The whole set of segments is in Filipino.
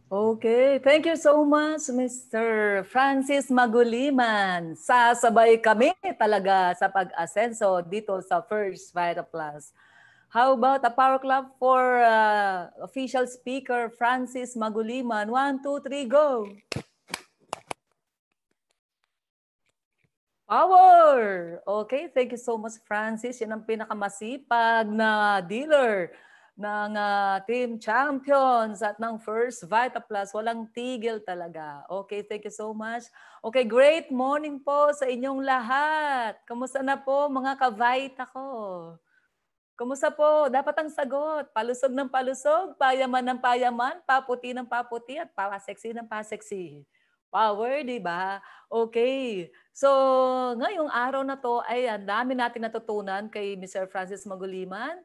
Okay, thank you so much, Mr. Francis Maguliman. Sasabay kami talaga sa pag-asenso dito sa First Vita Plus. How about a power clap for official speaker Francis Maguliman? 1, 2, 3, go! Power! Okay, thank you so much, Francis. Yan ang pinakamasipag na dealer ng Team Champions at ng First Vita Plus. Walang tigil talaga. Okay, thank you so much. Okay, great morning po sa inyong lahat. Kamusta na po mga ka-Vita ko? Kumusta po? Dapat ang sagot. Palusog ng palusog, payaman ng payaman, paputi ng paputi, at paseksi ng paseksi. Power, di ba? Okay. So, ngayong araw na to ay ang dami natin natutunan kay Mr. Francis Maguliman.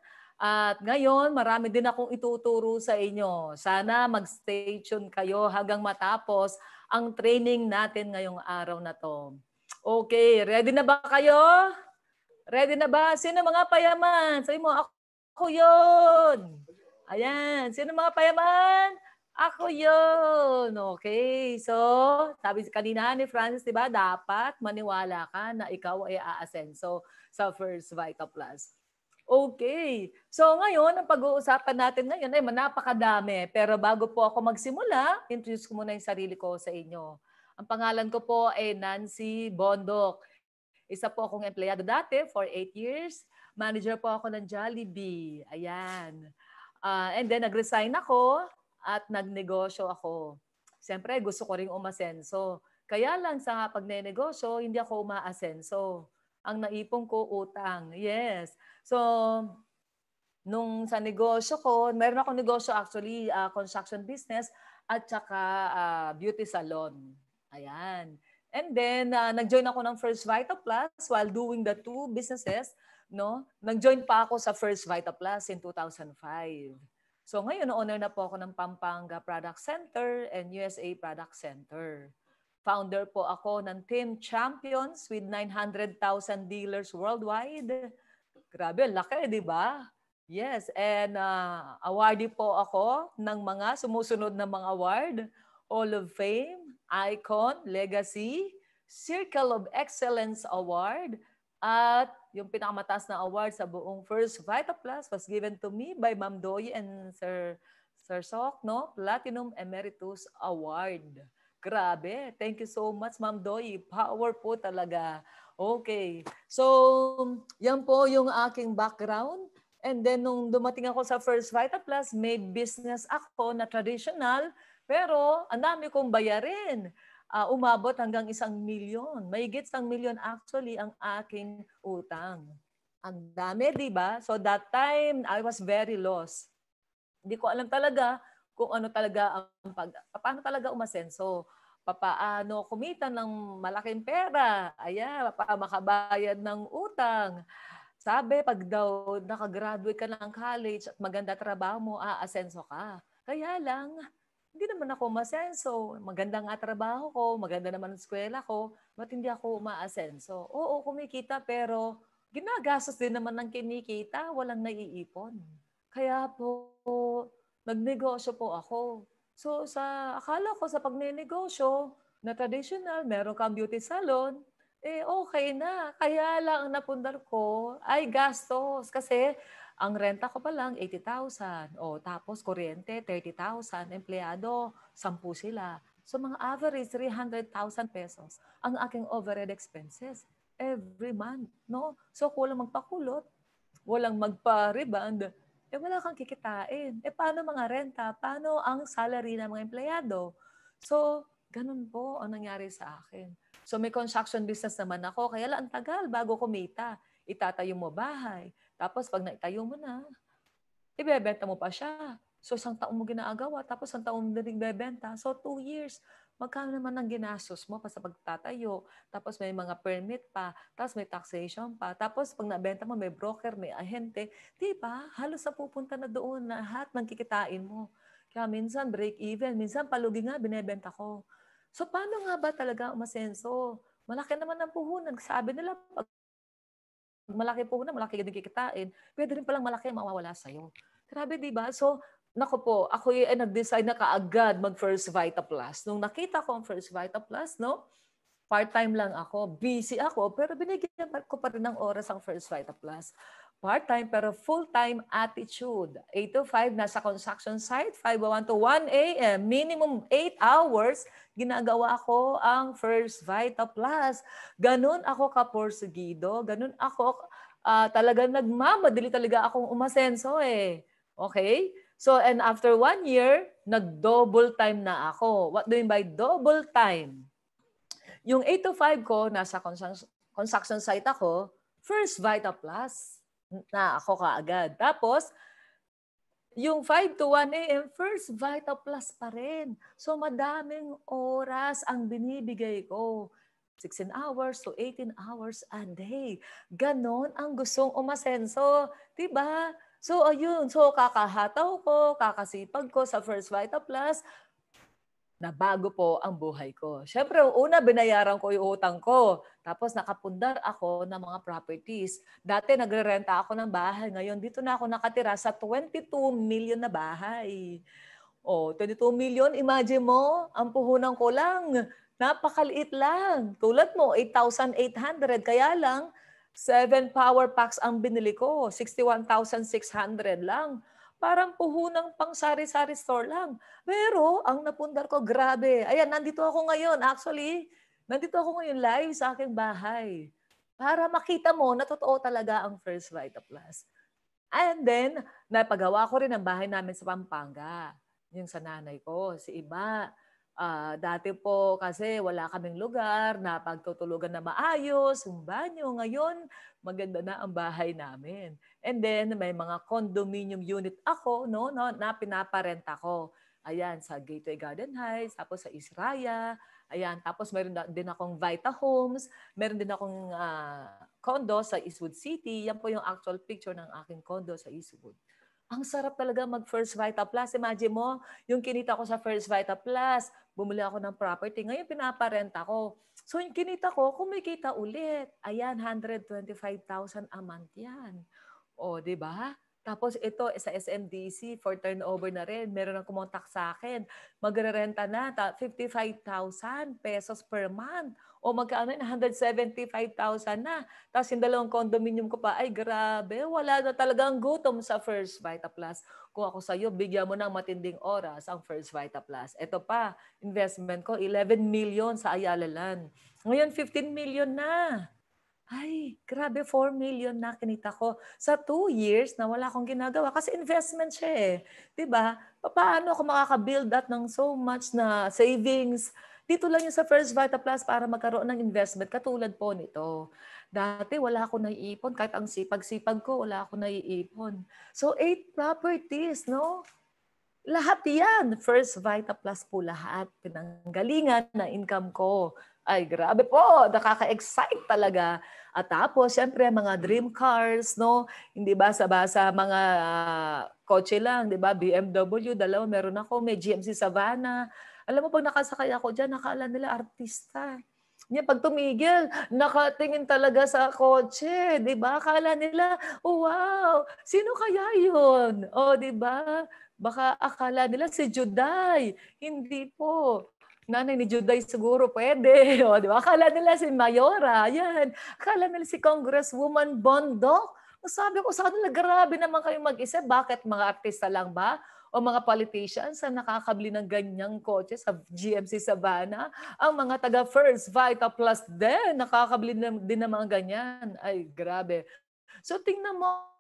At ngayon, marami din akong ituturo sa inyo. Sana mag-stay tuned kayo hanggang matapos ang training natin ngayong araw na to. Okay, ready na ba kayo? Ready na ba? Sino mga payaman? Sabi mo, ako yun. Ayan. Sino mga payaman? Ako yun. Okay. So, sabi kanina ni Francis, di ba, dapat maniwala ka na ikaw ay aasenso sa First Vita Plus. Okay. So ngayon, ang pag-uusapan natin ngayon ay napakadami. Pero bago po ako magsimula, introduce ko muna yung sarili ko sa inyo. Ang pangalan ko po ay Nancy Bondok. Isa po akong empleyado dati for 8 years. Manager po ako ng Jollibee. Ayan. And then nag-resign ako at nagnegosyo ako. Siyempre, gusto ko ring umasenso. Kaya lang sa pagnenegosyo, hindi ako umaasenso. Ang naipon ko, utang. Yes. So, nung sa negosyo ko, meron akong negosyo actually, construction business at saka beauty salon. Ayan. And then, nag-join ako ng First Vita Plus while doing the two businesses. No? Nag-join pa ako sa First Vita Plus in 2005. So ngayon, owner na po ako ng Pampanga Product Center and USA Product Center. Founder po ako ng Team Champions with 900,000 dealers worldwide. Grabe, laki, di ba? Yes, and awardee po ako ng mga sumusunod na mga award. Hall of Fame, Icon, Legacy, Circle of Excellence Award, at yung pinakamataas na award sa buong First Vita Plus was given to me by Ma'am Doy and Sir Sok, no? Platinum Emeritus Award. Grabe. Thank you so much, Ma'am Doy. Power po talaga. Okay. So, yan po yung aking background. And then, nung dumating ako sa First Vita Plus, may business ako na traditional, pero ang dami kong bayarin. Umabot hanggang 1,000,000. Mahigit 1,000,000 actually ang aking utang. Ang dami, di ba? So that time, I was very lost. Hindi ko alam talaga kung ano talaga paano talaga umasenso. Paano kumita ng malaking pera. Ayan, paano makabayad ng utang. Sabi, pag daw nakagraduate ka ng college at maganda trabaho mo, aasenso ka. Kaya lang, hindi naman ako umasenso. Maganda nga trabaho ko, maganda naman ang eskwela ko, ba't hindi ako umaasenso? Oo, kumikita, pero ginagastos din naman ng kinikita, walang naiipon. Kaya po, nagnegosyo po ako. So, akala ko sa pagnenegosyo, na traditional, meron kang beauty salon, okay na. Kaya lang ang napundar ko ay gastos. Kasi ang renta ko pa lang 80,000. O tapos kuryente 30,000. Empleyado 10 sila. So mga average 300,000 pesos ang aking overhead expenses every month. No? So kulang magpakulot, walang magpa-reband, wala kang kikitain. Paano mga renta? Paano ang salary ng mga empleyado? So, ganun po ang nangyari sa akin. So may construction business naman ako, kaya lang ang tagal bago kumita. Itatayo mo bahay. Tapos pag naitayo mo na, ibebenta mo pa siya. So 1 taon mo ginagawa, tapos 1 taon mo din bebenta. So 2 years. Magkano naman ang ginastos mo pa sa pagtatayo? Tapos may mga permit pa, tapos may taxation pa. Tapos pag nabenta mo, may broker, may ahente. Di ba? Halos napupunta na doon na lahat ng kikitain mo. Kaya minsan break even, minsan palugi nga binebenta ko. So paano nga ba talaga umasenso? Malaki naman ang puhunan. Sabi nila, pag malaki puhunan, malaki din kikitain. Pwede rin palang malaki ang mawawala sa'yo. Grabe, di ba? So, Naku po, ako ay nag-decide na kaagad mag-First Vita Plus. Nung nakita ko ang First Vita Plus, no, part-time lang ako, busy ako, pero binigyan ko pa rin ng oras ang First Vita Plus. Part-time pero full-time attitude. 8 to 5, nasa construction site, 5:01 to 1 a.m. Minimum 8 hours, ginagawa ko ang First Vita Plus. Ganun ako kaporsigido, ganun ako, talagang nagmamadali talaga akong umasenso eh. Okay? So, and after 1 year, nag-double time na ako. What do you mean by double time? Yung 8 to 5 ko, nasa construction site ako, First Vita Plus na ako kaagad. Tapos, yung 5 to 1 a.m., First Vita Plus pa rin. So, madaming oras ang binibigay ko. 16 hours to 18 hours a day. Ganon ang gustong umasenso. Diba? So, ayun. So, kakahataw ko, kakasipag ko sa First Vita Plus, na bago po ang buhay ko. Siyempre, una, binayaran ko yung utang ko. Tapos nakapundar ako ng mga properties. Dati nagre-renta ako ng bahay. Ngayon, dito na ako nakatira sa 22 million na bahay. O, 22 million, imagine mo, ang puhunan ko lang, napakaliit lang. Tulad mo, 8,800. Kaya lang, 7 power packs ang binili ko. 61,600 lang. Parang puhunang pang sari-sari store lang. Pero ang napundar ko, grabe. Ayan, nandito ako ngayon. Actually, nandito ako ngayon live sa aking bahay. Para makita mo na totoo talaga ang First Vita Plus. And then, napagawa ko rin ang bahay namin sa Pampanga. Yung sa nanay ko, si Iba. Dati po kasi wala kaming lugar na pagtutulugan na maayos, yung banyo. Ngayon, maganda na ang bahay namin. And then, may mga condominium unit ako na pinaparenta ko. Ayan, sa Gateway Garden Heights, tapos sa Israya. Ayan, tapos meron din akong Vita Homes. Meron din akong condo sa Eastwood City. Yan po yung actual picture ng aking condo sa Eastwood. Ang sarap talaga mag-First Vita Plus. Imagine mo, yung kinita ko sa First Vita Plus, bumili ako ng property. Ngayon, pinaparenta ko. So, yung kinita ko, kumikita ulit. Ayan, 125,000 a month yan. O, di ba? Tapos ito sa SMDC for turnover na rin. Meron ang kumontak sa akin. Magre-renta na 55,000 pesos per month. O magkano na 175,000 na. Tapos yung dalawang condominium ko pa, ay grabe, wala na talagang gutom sa First Vita Plus. Kung ako sa'yo, bigyan mo ng matinding oras ang First Vita Plus. Ito pa, investment ko, 11 million sa Ayala Land. Ngayon, 15 million na. Ay, grabe, 4 million na kinita ko sa 2 years na wala akong ginagawa kasi investment siya eh. 'Di ba? Paano ako makaka-build that ng so much na savings? Dito lang yung sa First Vita Plus para magkaroon ng investment katulad po nito. Dati wala akong naiipon kahit ang sipag-sipag ko wala akong naiipon. So 8 properties, no? Lahat yan, First Vita Plus po lahat. Pinanggalingan na income ko. Ay, grabe po. Nakaka-excite talaga. At tapos, syempre, mga dream cars, no? Hindi basa-basa mga kotse lang, di ba? BMW, dalawa meron ako. May GMC Savannah. Alam mo, pag nakasakay ako dyan, nakala nila artista. Niya, pag tumigil, nakatingin talaga sa kotse, di ba? Akala nila, oh, wow, sino kaya yun? O, di ba? Baka akala nila si Juday. Hindi po. Nanay ni Juday siguro pwede. O, di ba? Akala nila si Mayora. Yan. Akala nila si Congresswoman Bondok. Sabi ko sa kanila, grabe naman kayo mag-isip. Bakit mga artista lang ba? O mga politicians na nakakabili ng ganyang kotse sa GMC Savannah? Ang mga taga First Vita Plus din, nakakabili din ng mga ganyan. Ay, grabe. So tingnan mo,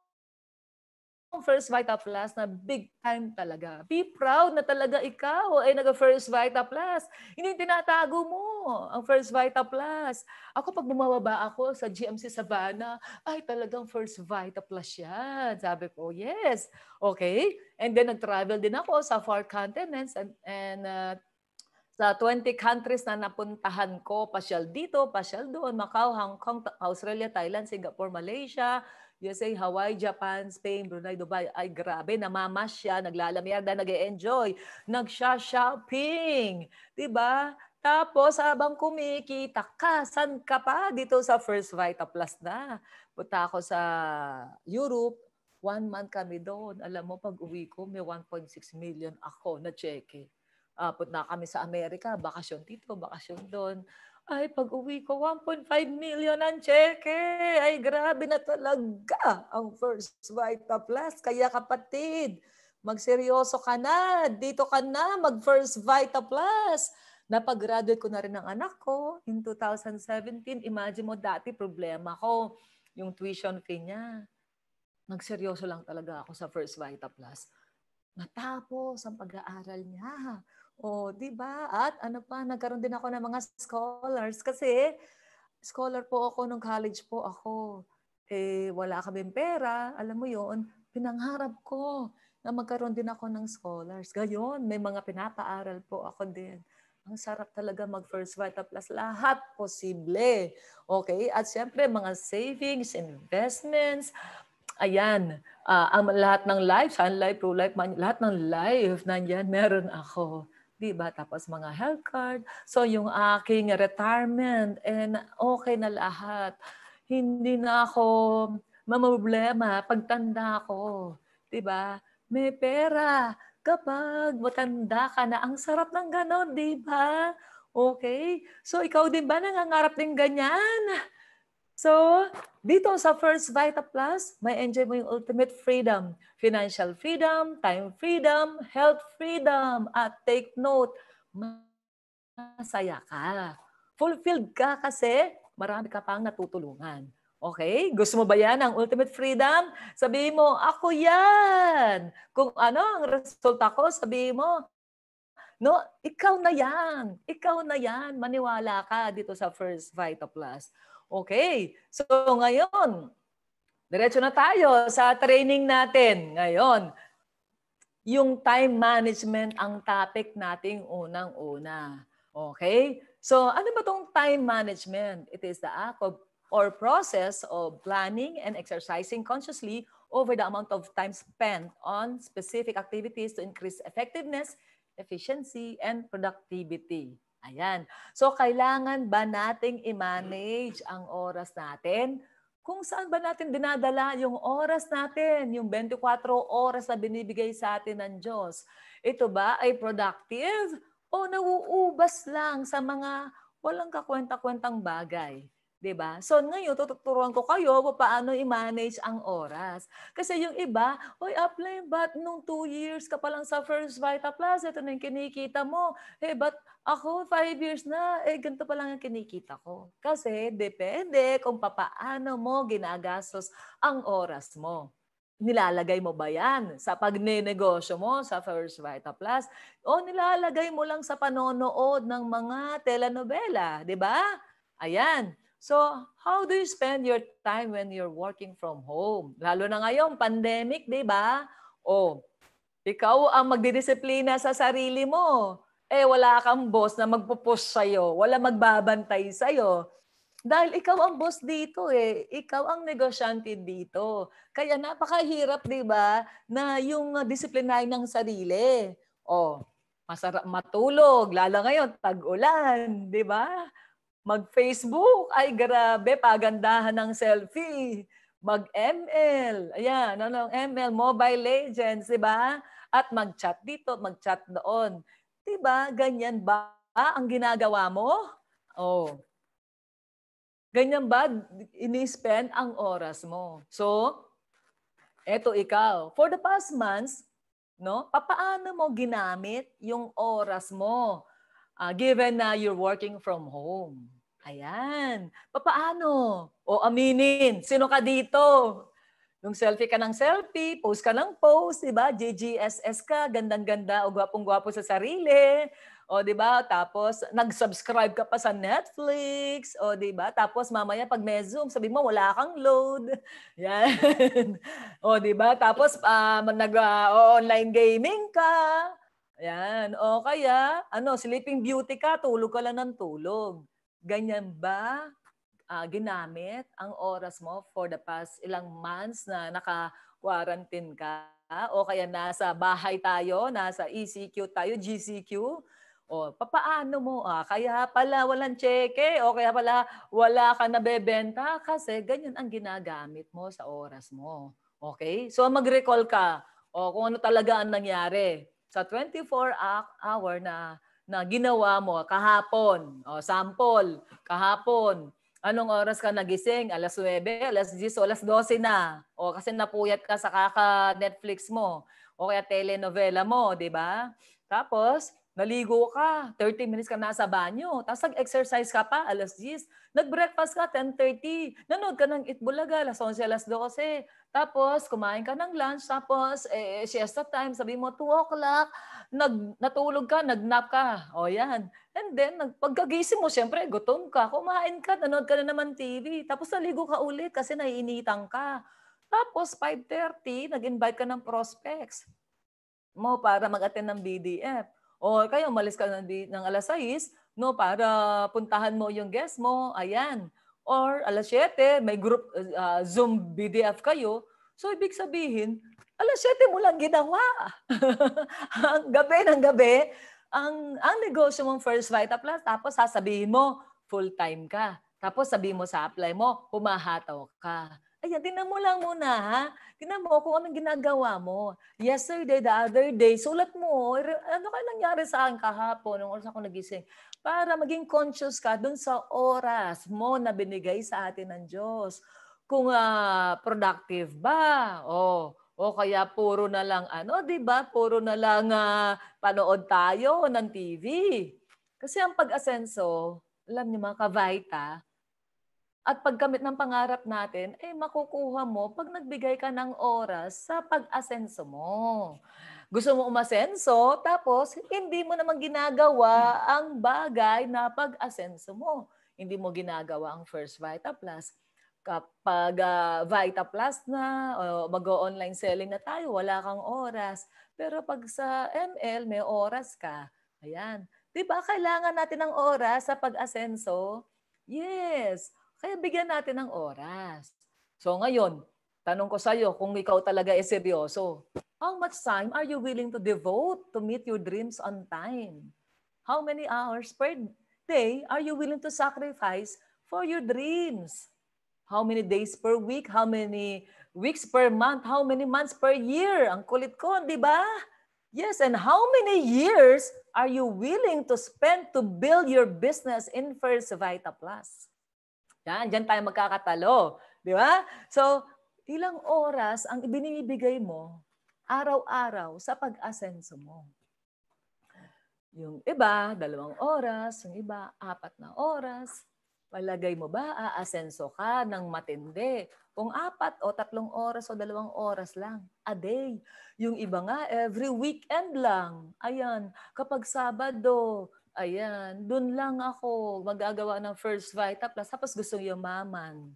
First Vita Plus na big time talaga. Be proud na talaga ikaw ay nag-First Vita Plus. Hindi tinatago mo ang First Vita Plus. Ako pag bumababa ako sa GMC Savannah, ay talagang First Vita Plus yan. Sabi ko, yes. Okay. And then nag-travel din ako sa 4 continents and sa 20 countries na napuntahan ko, pasyal dito, pasyal doon, Macau, Hong Kong, Australia, Thailand, Singapore, Malaysia, USA, Hawaii, Japan, Spain, Brunei, Dubai. Ay grabe, namamasya, naglalamyada, nag-e-enjoy, nagsha-shopping. Diba? Tapos habang kumikita ka, saan ka pa? Dito sa First Vita Plus na. Punta ako sa Europe, 1 month kami doon. Alam mo, pag uwi ko, may 1.6 million ako na cheque. Punta kami sa Amerika, bakasyon dito, bakasyon doon. Ay, pag uwi ko, 1.5 million ang cheque. Ay, grabe na talaga ang First Vita Plus. Kaya kapatid, magseryoso ka na. Dito ka na, mag-First Vita Plus. Napag-graduate ko na rin ang anak ko in 2017. Imagine mo, dati problema ko yung tuition fee niya. Nagseryoso lang talaga ako sa First Vita Plus. Natapos ang pag-aaral niya. O, di ba? At ano pa, nagkaroon din ako ng mga scholars kasi scholar po ako nung college po ako. Wala kaming pera, alam mo yon, pinangharap ko na magkaroon din ako ng scholars. Gayon, may mga pinapaaral po ako din. Ang sarap talaga mag-First Vita Plus. Lahat posible. Okay? At siyempre, mga savings, investments, ayan, ang lahat ng life, Sun Life, Pro Life, lahat ng life, nandyan, meron ako. Diba? Tapos mga health card. So yung aking retirement, and okay na lahat. Hindi na ako mamroblema pagtanda ko. Diba? May pera. Kapag matanda ka na, ang sarap ng ganon, diba? Okay? So ikaw din ba nangangarap din ganyan? So, dito sa First Vita Plus, may enjoy mo yung ultimate freedom. Financial freedom, time freedom, health freedom. At take note, masaya ka. Fulfilled ka kasi marami ka pang natutulungan. Okay? Gusto mo ba yan ang ultimate freedom? Sabihin mo, ako yan. Kung ano ang resulta ko, sabihin mo, no, ikaw na yan. Ikaw na yan. Maniwala ka dito sa First Vita Plus. Okay. So ngayon, diretso na tayo sa training natin. Ngayon, yung time management ang topic nating unang-una. Okay? So ano ba tong time management? It is the act of or process of planning and exercising consciously over the amount of time spent on specific activities to increase effectiveness, efficiency, and productivity. Ayan. So, kailangan ba nating i-manage ang oras natin? Kung saan ba natin dinadala yung oras natin, yung 24 oras na binibigay sa atin ng Diyos? Ito ba ay productive o nauubas lang sa mga walang kakwenta-kwentang bagay? 'Di ba? So ngayon tuturuan ko kayo kung paano i-manage ang oras. Kasi yung iba, "Oy, apply but nung 2 years ka pa lang sa First Vita Plus, ito na yung kinikita mo. But ako 5 years na, ganito pa lang ang kinikita ko." Kasi depende kung papaano mo ginagastos ang oras mo. Nilalagay mo ba yan sa pagnenegosyo mo sa First Vita Plus? O nilalagay mo lang sa panonood ng mga telenovela, di ba? Ayan. So, how do you spend your time when you're working from home? Lalo na ngayon, pandemic, di ba? O, ikaw ang magdidisiplina sa sarili mo. Wala kang boss na magpupush sa'yo. Wala magbabantay sa'yo. Dahil ikaw ang boss dito Ikaw ang negosyante dito. Kaya napakahirap, di ba, na yung disiplinahin ng sarili. Masarap matulog. Lalo ngayon, tag-ulan, di ba? Mag-Facebook, ay grabe, pagandahan ng selfie. Mag-ML, ayan, ML, Mobile Legends, di ba? At mag-chat dito, mag-chat doon. Di ba, ganyan ba ang ginagawa mo? Ganyan ba ini-spend ang oras mo? So, eto ikaw. For the past months, no, papaano mo ginamit yung oras mo? Given na you're working from home. Ayan. Papaano? O aminin, sino ka dito? Yung selfie ka ng selfie, post ka ng post, di ba? GGSS ka, gandang-ganda o gwapong-gwapo sa sarili. O, di ba? Tapos, nag-subscribe ka pa sa Netflix. O, di ba? Tapos, mamaya, pag may Zoom, sabi mo, wala kang load. Yan. O, di ba? Tapos, nag-online gaming ka. Yan. O kaya, Sleeping Beauty ka, tulog ka lang ng tulog. Ganyan ba ginamit ang oras mo for the past ilang months na naka-quarantine ka? O kaya nasa bahay tayo, nasa ECQ tayo, GCQ? O, papaano mo? Kaya pala walang cheque o kaya pala wala ka nabebenta kasi ganyan ang ginagamit mo sa oras mo. Okay? So mag-recall ka kung ano talaga ang nangyari sa 24-hour na ginawa mo kahapon. Sample, kahapon. Anong oras ka nagising? 9:00, 10:00, o 12:00 na. Kasi napuyat ka sa kaka-Netflix mo o kaya telenovela mo, di ba? Tapos, naligo ka, 30 minutes ka nasa banyo, tapos nag-exercise ka pa, 10:00. Nag-breakfast ka, 10:30. Nanood ka ng Itbulaga, 11:00, 12:00. Tapos, kumain ka ng lunch, tapos, siesta time, sabi mo, 2 o'clock, natulog ka, nag-nap ka. O yan. And then, pagkagising mo, syempre, gutom ka, kumain ka, nanood ka na naman TV. Tapos, naligo ka ulit kasi naiinitan ka. Tapos, 5:30, nag-invite ka ng prospects mo para mag-attend ng BDF. O kaya umalis ka ng 6:00, no, para puntahan mo yung guest mo. Ayan. Or 7:00, may group Zoom BDF kayo. So ibig sabihin, 7:00 mo lang ginawa. Ang gabi ng gabi, ang negosyo mong First Vita Plus, tapos sasabihin mo, full-time ka. Tapos sabihin mo sa apply mo, humahataw ka. Ayan, tingnan mo lang muna, ha? Tingnan mo kung anong ginagawa mo. Yesterday, the other day, sulat mo, ano kaya nangyari sa akin kahapon, nung oras ako nagising, para maging conscious ka dun sa oras mo na binigay sa atin ng Diyos. Kung productive ba, o kaya puro na lang, 'di ba? Puro na lang panood tayo ng TV. Kasi ang pag-asenso, alam niyo mga ka-Vita, at pagkamit ng pangarap natin, makukuha mo pag nagbigay ka ng oras sa pag-asenso mo. Gusto mo umasenso, tapos hindi mo naman ginagawa ang bagay na pag-asenso mo. Hindi mo ginagawa ang First Vita Plus. Kapag Vita Plus na, o mag-online selling na tayo, wala kang oras. Pero pag sa ML, may oras ka. Ayan. Di ba kailangan natin ng oras sa pag-asenso? Yes. Kaya bigyan natin ng oras. So ngayon, tanong ko sa'yo, kung ikaw talaga seryoso, how much time are you willing to devote to meet your dreams on time? How many hours per day are you willing to sacrifice for your dreams? How many days per week? How many weeks per month? How many months per year? Ang kulit ko, di ba? Yes, and how many years are you willing to spend to build your business in First Vita Plus? Diyan tayo magkakatalo. Di ba? So, ilang oras ang ibinibigay mo araw-araw sa pag-asenso mo? Yung iba, 2 oras. Yung iba, 4 na oras. Palagay mo ba, aasenso ka ng matindi? Kung 4 o 3 oras o 2 oras lang a day. Yung iba nga, every weekend lang. Ayan, kapag Sabado, ayan, dun lang ako magagawa ng First Vita Plus. Tapos gusto yumaman.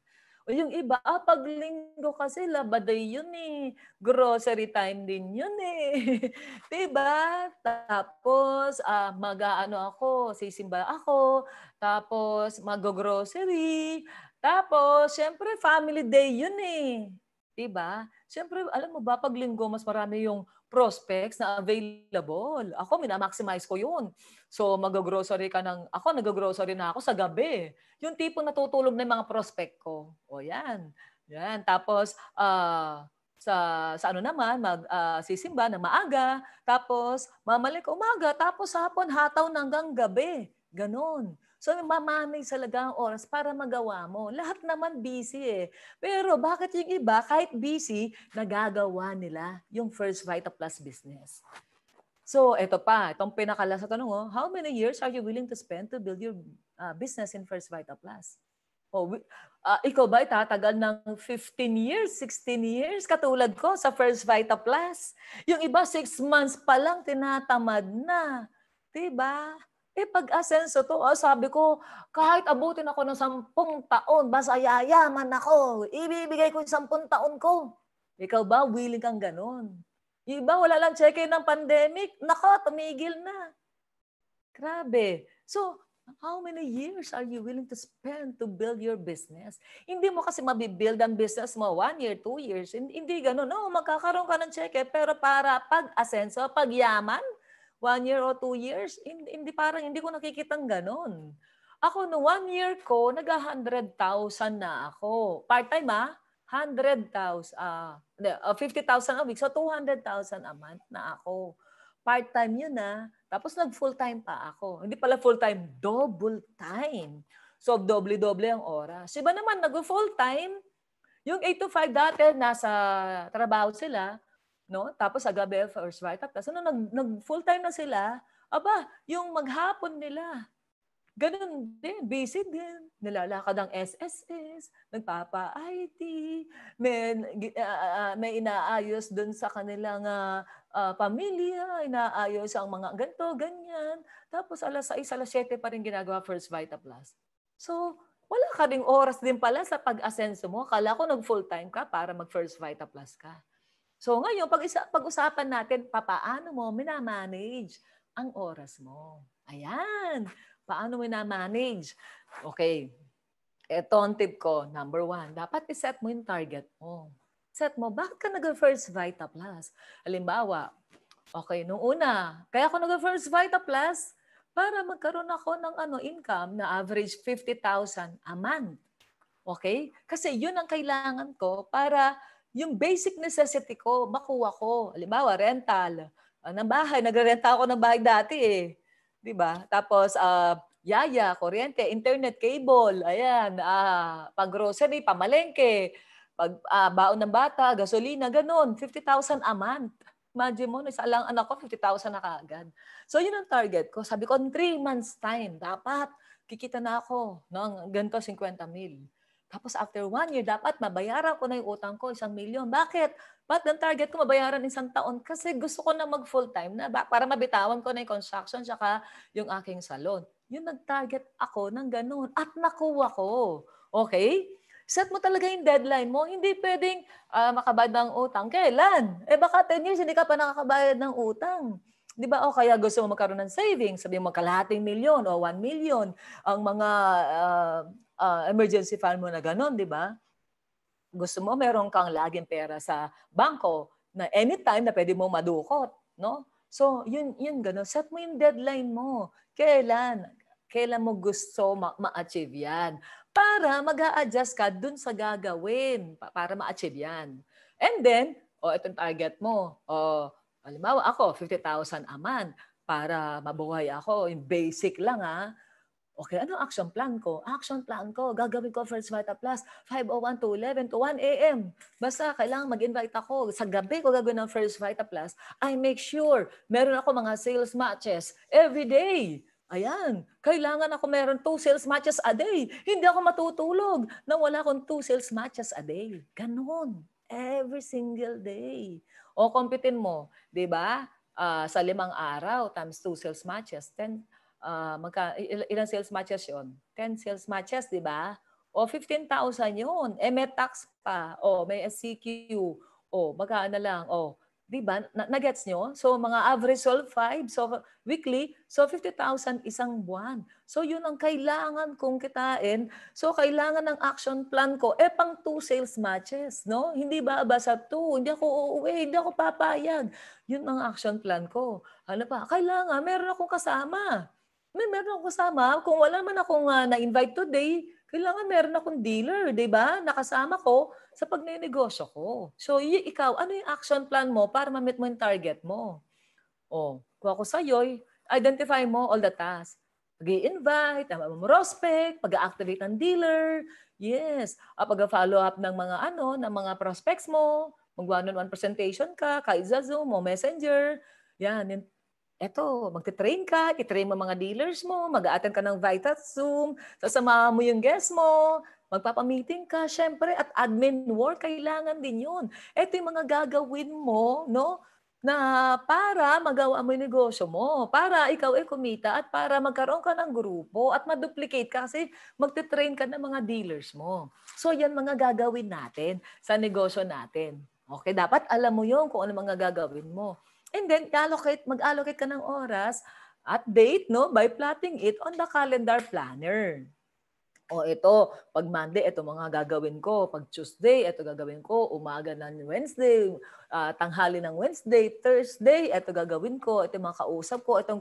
O yung iba, pag linggo kasi labaday yun eh. Grocery time din yun eh. Diba? Tapos, mag-ano ako, sisimba ako. Tapos, mag-grocery. Tapos, syempre, family day yun eh. Diba? Syempre, alam mo ba, pag linggo, mas marami yung prospects na available. Ako, minamaximize ko yun. So, mag-grocery ka ako nag-grocery na ako sa gabi. Yung tipong natutulog na yung mga prospect ko. O yan. Yan. Tapos, sa ano naman, sisimba na maaga. Tapos, mamalik umaga. Tapos, hapon, hataw hanggang gabi. Ganon. So, mamanay talaga ang oras para magawa mo. Lahat naman busy eh. Pero bakit yung iba, kahit busy, nagagawa nila yung First Vita Plus business? So, ito pa. Itong pinakala sa tanong, how many years are you willing to spend to build your business in First Vita Plus? Ikaw ba itatagal ng 15 years, 16 years, katulad ko sa First Vita Plus? Yung iba, 6 months pa lang, tinatamad na. Diba? Pag-asenso to, sabi ko, kahit abutin ako ng 10 taon, basta yayaman ako, ibibigay ko yung 10 taon ko. Ikaw ba, willing kang ganun? Yung iba, wala lang check-in ng pandemic, nako, tumigil na. Grabe. So, how many years are you willing to spend to build your business? Hindi mo kasi mabibuild ang business mo 1 year, 2 years. Hindi ganun. No, magkakaroon ka ng check, pero para pag-asenso, pagyaman, 1 year o 2 years, hindi ko nakikitang ganun. Ako, no 1 year ko, nag-100,000 na ako. Part-time 100,000, 50,000 a week. So 200,000 a month na ako. Part-time yun tapos nag-full-time pa ako. Hindi pala full-time, double-time. So doble-doble ang oras. Iba naman, nag-full-time, yung 8 to 5 dati, nasa trabaho sila, no? Tapos sa gabi, first write-up. Tapos nag-full-time na sila, aba, yung maghapon nila, ganun din, busy din. Nilalakad ang SSS, nagpapa-IT, may inaayos dun sa kanilang pamilya, inaayos ang mga ganito, ganyan. Tapos alas 6, alas 7 pa rin ginagawa First Vita Plus. So, wala ka ding oras din pala sa pag-asenso mo. Akala ko nag-full-time ka para mag-First Vita Plus ka. So ngayon, pag-usapan natin, paano mo minamanage ang oras mo. Ayan. Paano mo na-manage? Okay. Ito ang tip ko. Number 1, dapat iset mo yung target mo. Set mo, bakit ka nag-First Vita Plus? Halimbawa, okay, nung una, kaya ako nag-First Vita Plus para magkaroon ako ng income na average 50,000 a month. Okay? Kasi yun ang kailangan ko para yung basic necessity ko, makuha ko. Halimbawa, rental. Ng bahay, nagre-renta ako ng bahay dati eh. 'Di ba? Tapos yaya, kuryente, internet, cable, ayan, pag-grocery, pamalengke, baon ng bata, gasolina, ganun, 50,000 a month. Imagine mo, isa lang anak ko, 50,000 na kaagad. So yun ang target ko. Sabi ko, in 3 months time, dapat kikita na ako ng ganito 50,000. Tapos after 1 year, dapat mabayaran ko na yung utang ko, 1,000,000. Bakit? Ba't ang target ko mabayaran isang taon? Kasi gusto ko na mag full-time na para mabitawan ko na yung construction tsaka yung aking salon. Yung nag-target ako ng ganun at nakuha ko. Okay? Set mo talaga yung deadline mo. Hindi pwedeng makabayad ng utang. Kailan? Baka 10 years hindi ka pa nakakabayad ng utang. Di ba? O kaya gusto mo magkaroon ng savings. Sabi mo, kalahating milyon o 1 million ang mga emergency fund mo na gano'n, di ba? Gusto mo meron kang laging pera sa bangko na anytime na pwede mo madukot, no? So, yun gano'n. Set mo yung deadline mo. Kailan mo gusto ma-achieve yan? Para mag-a-adjust ka dun sa gagawin para ma-achieve yan. And then, itong target mo. Halimbawa ako, 50,000 a month para mabuhay ako. Yung basic lang Okay, ano action plan ko? Action plan ko, gagawin ko First Vita Plus, 5:01 to 11 to 1 a.m. Basta kailangan mag-invite ako. Sa gabi ko gagawin ng First Vita Plus. I make sure meron ako mga sales matches every day. Ayan, kailangan ako meron 2 sales matches a day. Hindi ako matutulog nang wala akong 2 sales matches a day. Ganon. Every single day. O kompitin mo, di ba? Sa 5 araw times 2 sales matches, 10, ilang sales matches yon? 10 sales matches, di ba? O 15,000 yun. May tax pa. May SCQ. Magkano lang. Di ba? Na-gets nyo? So, mga average sold 5. So, weekly. So, 50,000 isang buwan. So, yun ang kailangan kong kitain. So, kailangan ng action plan ko. Pang 2 sales matches. No? Hindi ba basta 2? Hindi ako uuwi. Hindi ako papayag. Yun ang action plan ko. Ano pa? Kailangan, meron akong kasama. Meron akong kasama. Kung wala man akong na-invite today, kailangan meron akong dealer, di ba? Nakasama ko sa pagnenegosyo ko. So, ikaw, ano yung action plan mo para ma-meet mo yung target mo? Kung ako sa'yo, identify mo all the tasks. Pag-i-invite, prospect, pag-activate ng dealer, yes, pag-follow up ng mga ng mga prospects mo, mag-one-on-one presentation ka, kahit sa Zoom o Messenger, yan. Eto, magte-train ka, i-train mo mga dealers mo, mag-a-attend ka ng Vita Zoom, sasamahan mo yung guest mo, magpapamiting ka, syempre, at admin work, kailangan din yun. Ito yung mga gagawin mo, no? Na para magawa mo yung negosyo mo, para ikaw ay kumita at para magkaroon ka ng grupo at ma-duplicate ka kasi magte-train ka ng mga dealers mo. So, yan mga gagawin natin sa negosyo natin. Okay, dapat alam mo yun kung ano mga gagawin mo. And then, mag-allocate ka ng oras at date, no, by plotting it on the calendar planner. O ito, pag Monday, ito mga gagawin ko. Pag Tuesday, ito gagawin ko. Umaga ng Wednesday, tanghali ng Wednesday, Thursday, ito gagawin ko. Ito yung mga kausap ko. Itong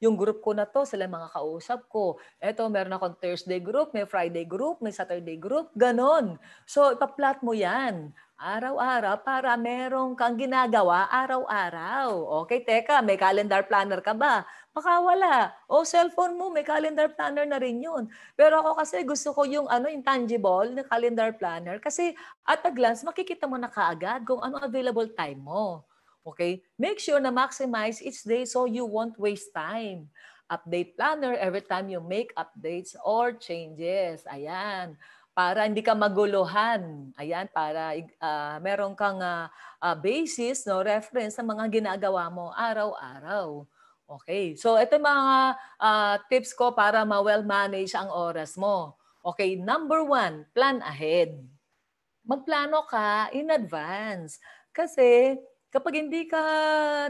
yung group ko na to, sila yung mga kausap ko. Ito, meron akong Thursday group, may Friday group, may Saturday group, ganon. So, ipaplat mo yan. Araw-araw para merong kang ginagawa araw-araw. Okay, teka, may calendar planner ka ba? Baka wala. O cellphone mo, may calendar planner na rin yun. Pero ako kasi gusto ko yung yung tangible na calendar planner kasi at a glance makikita mo na kaagad kung ano available time mo. Okay? Make sure na maximize each day so you won't waste time. Update planner every time you make updates or changes. Ayan. Para hindi ka maguluhan. Ayan, para meron kang basis, no, reference sa mga ginagawa mo araw-araw. Okay. So ito yung mga tips ko para ma-well manage ang oras mo. Okay, number 1, plan ahead. Magplano ka in advance. Kasi kapag hindi ka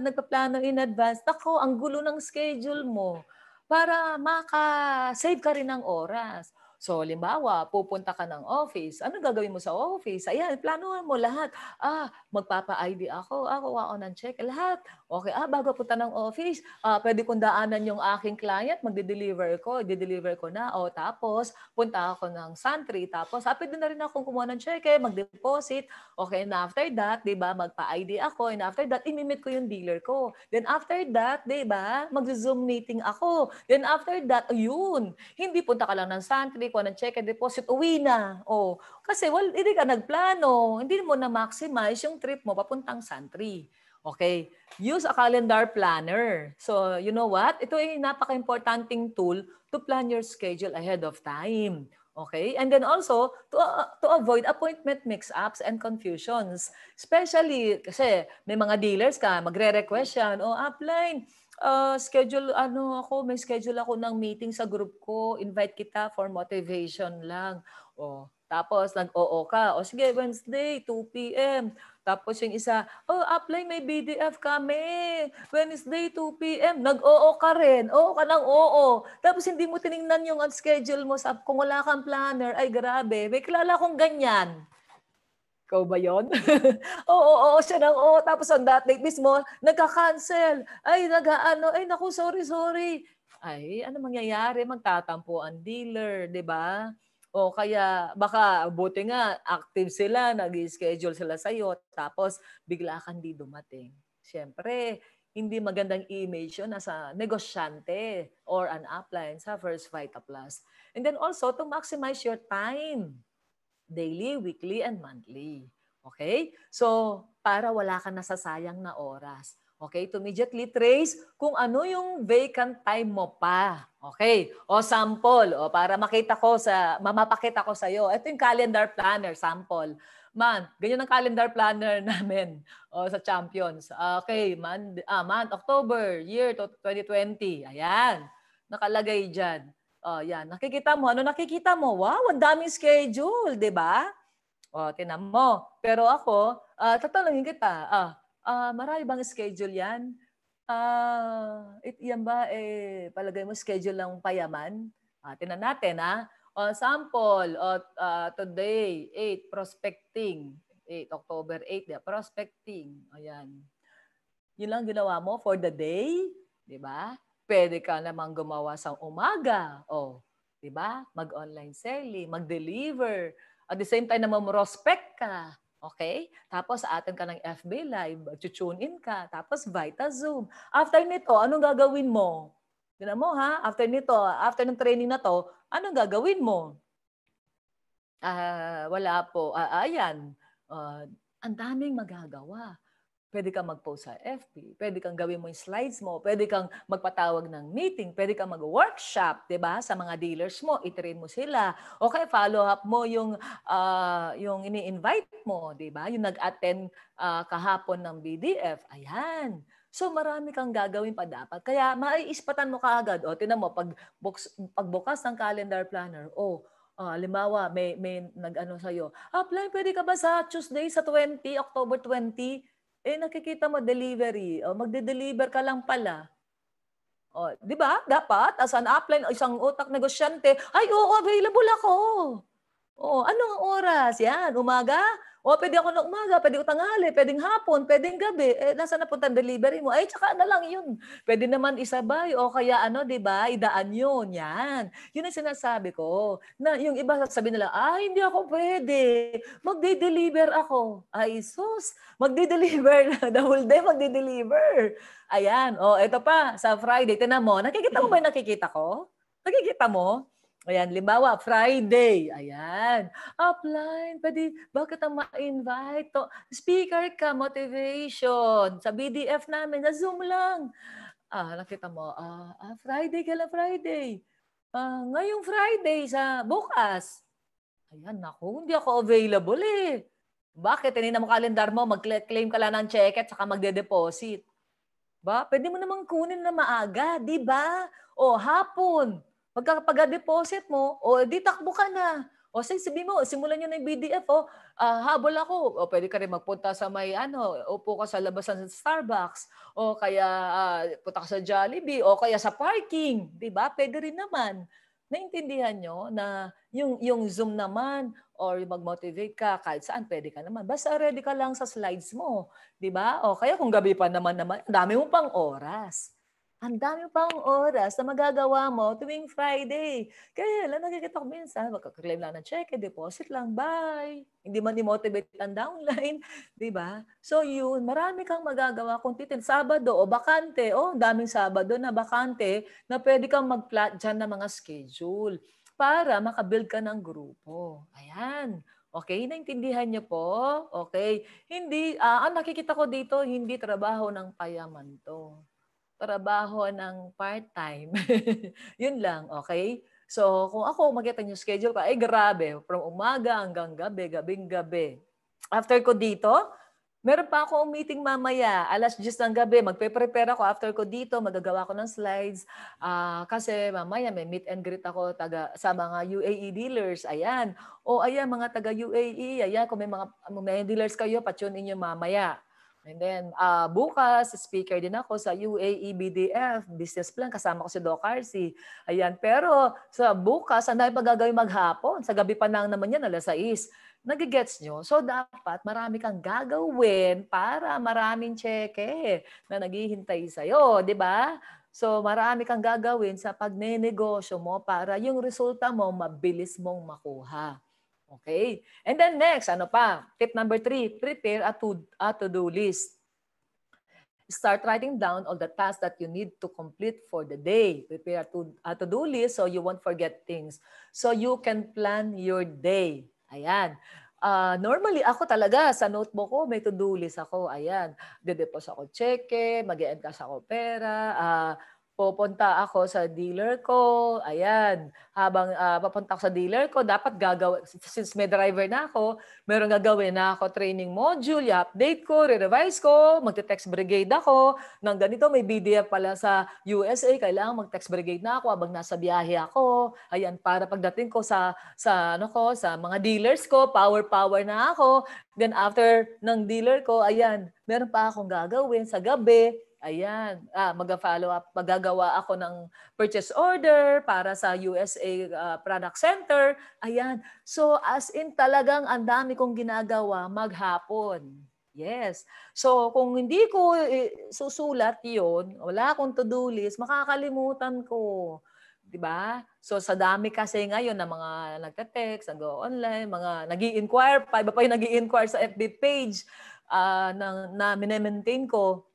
nagpaplano in advance, nako, ang gulo ng schedule mo para maka-save ka rin ng oras. So, limbawa, pupunta ka ng office. Ano gagawin mo sa office? Ayan, planuhan mo lahat. Magpapa-ID ako. Kuha ako ng check. Lahat. Okay, bago punta ng office, pwede kong daanan yung aking client, magde-deliver ko. I-deliver ko na. O, tapos, punta ako ng Santry. Tapos, pwede na rin akong kumuha ng check, mag-deposit. Okay, and after that, di ba, magpa-ID ako. And after that, imimit ko yung dealer ko. Then after that, di ba, mag-Zoom meeting ako. Then after that, ayun, hindi punta ka lang ng Santry, kuha ng check and deposit, uwi na. O, kasi hindi ka nagplano. Hindi mo na-maximize yung trip mo papuntang Santry. Okay. Use a calendar planner. So, you know what? Ito ay napaka-importanting tool to plan your schedule ahead of time. Okay? And then also, to avoid appointment mix-ups and confusions. Especially, kasi may mga dealers ka, magre-request yan, upline, may schedule ako ng meeting sa group ko, invite kita for motivation lang. Tapos nag-oo ka. Sige, Wednesday, 2 p.m. Tapos yung isa, apply, may BDF kami. Wednesday, 2 p.m. Nag-oo ka rin. Oo ka ng oo. Tapos hindi mo tiningnan yung schedule mo. Kung wala kang planner, ay grabe. May kilala akong ganyan. Ikaw ba yun? Oo, siya ng oo. Tapos on that date mismo, nagka-cancel. Ay, naku, sorry. Ay, ano mangyayari? Magtatampo ang dealer, di ba? O kaya baka buti nga active sila, nag-schedule sila sa'yo, tapos bigla kang di dumating. Siyempre, hindi magandang image yun as a negosyante or an upline sa First Vita Plus. And then also, to maximize your time. Daily, weekly, and monthly. Okay? So, para wala ka nasasayang na oras. Okay? To immediately trace kung ano yung vacant time mo pa. Okay? O sample. O para mapakita ko sa iyo. Ito yung calendar planner, sample. Ganyan ang calendar planner namin sa Champions. Okay, month, October, year 2020. Ayan. Nakalagay dyan. Yan. Nakikita mo. Ano nakikita mo? Wow, ang daming schedule, di ba? Tinan mo. Pero ako, tatanungin kita, marami bang schedule yan? Yan ba, palagay mo schedule ng payaman? Tinan natin, ha? Sample, today, 8, prospecting. 8, October 8, prospecting. Ayan. Yun lang ginawa mo for the day, di ba? Pwede ka namang gumawa sa umaga. 'di ba? Mag-online selling, mag-deliver. At the same time naman prospect ka. Okay? Tapos atin ka ng FB Live, tune in ka, tapos Vita Zoom. After nito, anong gagawin mo? Tignan mo ha, after nito, after ng training na to, anong gagawin mo? Wala po. Ayan. Ang daming magagawa. Pwede kang mag-post sa FB, pwede kang gawin mo yung slides mo, pwede kang magpatawag ng meeting, pwede kang mag-workshop, 'di ba? Sa mga dealers mo, i-train mo sila. Okay, follow up mo yung ini-invite mo, 'di ba? Yung nag-attend kahapon ng BDF. Ayan. So marami kang gagawin pa dapat. Kaya maiispatan mo kaagad. Tingnan mo pagbukas ng calendar planner. Halimbawa, may nag-ano sa'yo, apply, pwede ka ba sa Tuesday sa October 20? Nakikita mo delivery. Magde-deliver ka lang pala. O, 'di ba? Dapat as an upline, isang utak negosyante, "Ay, oo, available ako." Oo, anong oras? 'Yan, umaga? O puwede ako ng umaga, puwede ko tanghali, puwedeng hapon, puwedeng gabi. Eh, nasaan napunta ang delivery mo? Ay, tsaka na lang 'yun. Puwede naman isabay o kaya ano, 'di ba, idaan 'yun, 'yan. 'Yun ang sinasabi ko, na yung iba sasabihin nila, "Ay, hindi ako puwede, magde-deliver ako." Ay sus, magde-deliver the whole day magde-deliver. Ayan, oh, eto pa, sa Friday, tingnan mo, nakikita mo ba yung nakikita ko? Nakikita mo? Ayan, halimbawa, Friday, ayan. Upline, puwede ba kitang ma-invite to speaker ka, motivation, sa BDF namin, sa Zoom lang. Nakita mo, Friday, kailan Friday? Ngayong Friday sa bukas. Ayan, naku, hindi ako available, eh. Bakit? Tinignan mo kalendar mo, claim ka lang ng cheque at saka magde-deposit. Ba, puwede mo namang kunin na maaga, 'di ba? O hapon, pagdeposit mo, o di takbo ka na. O sige sabihin mo, simulan niyo na yung BDF, habol ako. O puwede ka rin magpunta sa may ano, upo ka sa labasan ng Starbucks o kaya, punta ka sa Jollibee o kaya sa parking, 'di ba? Puwede rin naman. Naintindihan niyo na yung Zoom naman or mag-motivate ka kahit saan puwede ka naman, basta ready ka lang sa slides mo. 'Di ba? O kaya kung gabi pa naman, ang dami mo pang oras. Ang dami mo pang oras na magagawa mo tuwing Friday. Kaya lang nakikita ko minsan magka-claim lang ng cheque, deposit lang, bye. Hindi man i-motivate ang downline, 'di ba? So yun, marami kang magagawa kung Sabado o bakante, ang daming Sabado na bakante na puwede kang mag-plot diyan ng mga schedule para maka-build ka ng grupo. Ayan. Okey, naintindihan niyo po? Okey. Hindi, ang nakikita ko dito hindi trabaho ng payaman 'to, trabaho ng part-time. 'Yun lang, okey? So, kung ako makita niyo schedule ko, ay grabe from umaga hanggang gabi, gabing-gabi. After ko dito, meron pa akong meeting mamaya, 10:00 ng gabi, magpe-prepare ako after ko dito, maggagawa ako ng slides, kasi mamaya may meet and greet ako sa mga UAE dealers, ayan. O ayan mga taga UAE, ayan kung may dealers kayo, pa-tune in niyo mamaya. And then, bukas speaker din ako sa UAE BDF, business plan, kasama ko si Doc Arcy. Ayan, pero sa bukas, ang dami pa gagawin maghapon, sa gabi pa lang naman yan, 6:00. Nage-gets nyo? So, dapat marami kang gagawin para maraming tseke na naghihintay sa'yo, di ba? So, marami kang gagawin sa pagnenegosyo mo para yung resulta mo mabilis mong makuha. Okay? And then next, ano pa? Tip number 3, prepare a to-do list. Start writing down all the tasks that you need to complete for the day. Prepare a to-do list so you won't forget things. So you can plan your day. Ayan. Normally, ako talaga, sa notebook ko, may to-do list ako. Ayan. Dedepos ako cheque, mag-e-encash ako pera, pupunta ako sa dealer ko. Ayan. Habang papunta ako sa dealer ko, dapat gagawa, since may driver na ako, meron gagawin na ako training module, i-update ko, re-revise ko, magte-text brigade ako, ng ganito may BDF pala sa USA, kailangan mag-text brigade na ako habang nasa biyahe ako. Ayan, para pagdating ko sa mga dealers ko, power na ako. Then after ng dealer ko, ayan, meron pa akong gagawin sa gabi. Ayan, mag-follow up, magagawa ako ng purchase order para sa USA product center. Ayan, so as in talagang ang dami kong ginagawa maghapon. Yes. So kung hindi ko susulat 'yon, wala akong to-do list, makakalimutan ko. 'Di ba? So sa dami kasi ngayon ng mga nagte-text, nag-o-online, mga nag-i-inquire pa, iba pa yung nag-i-inquire sa FB page na mine-maintain ko.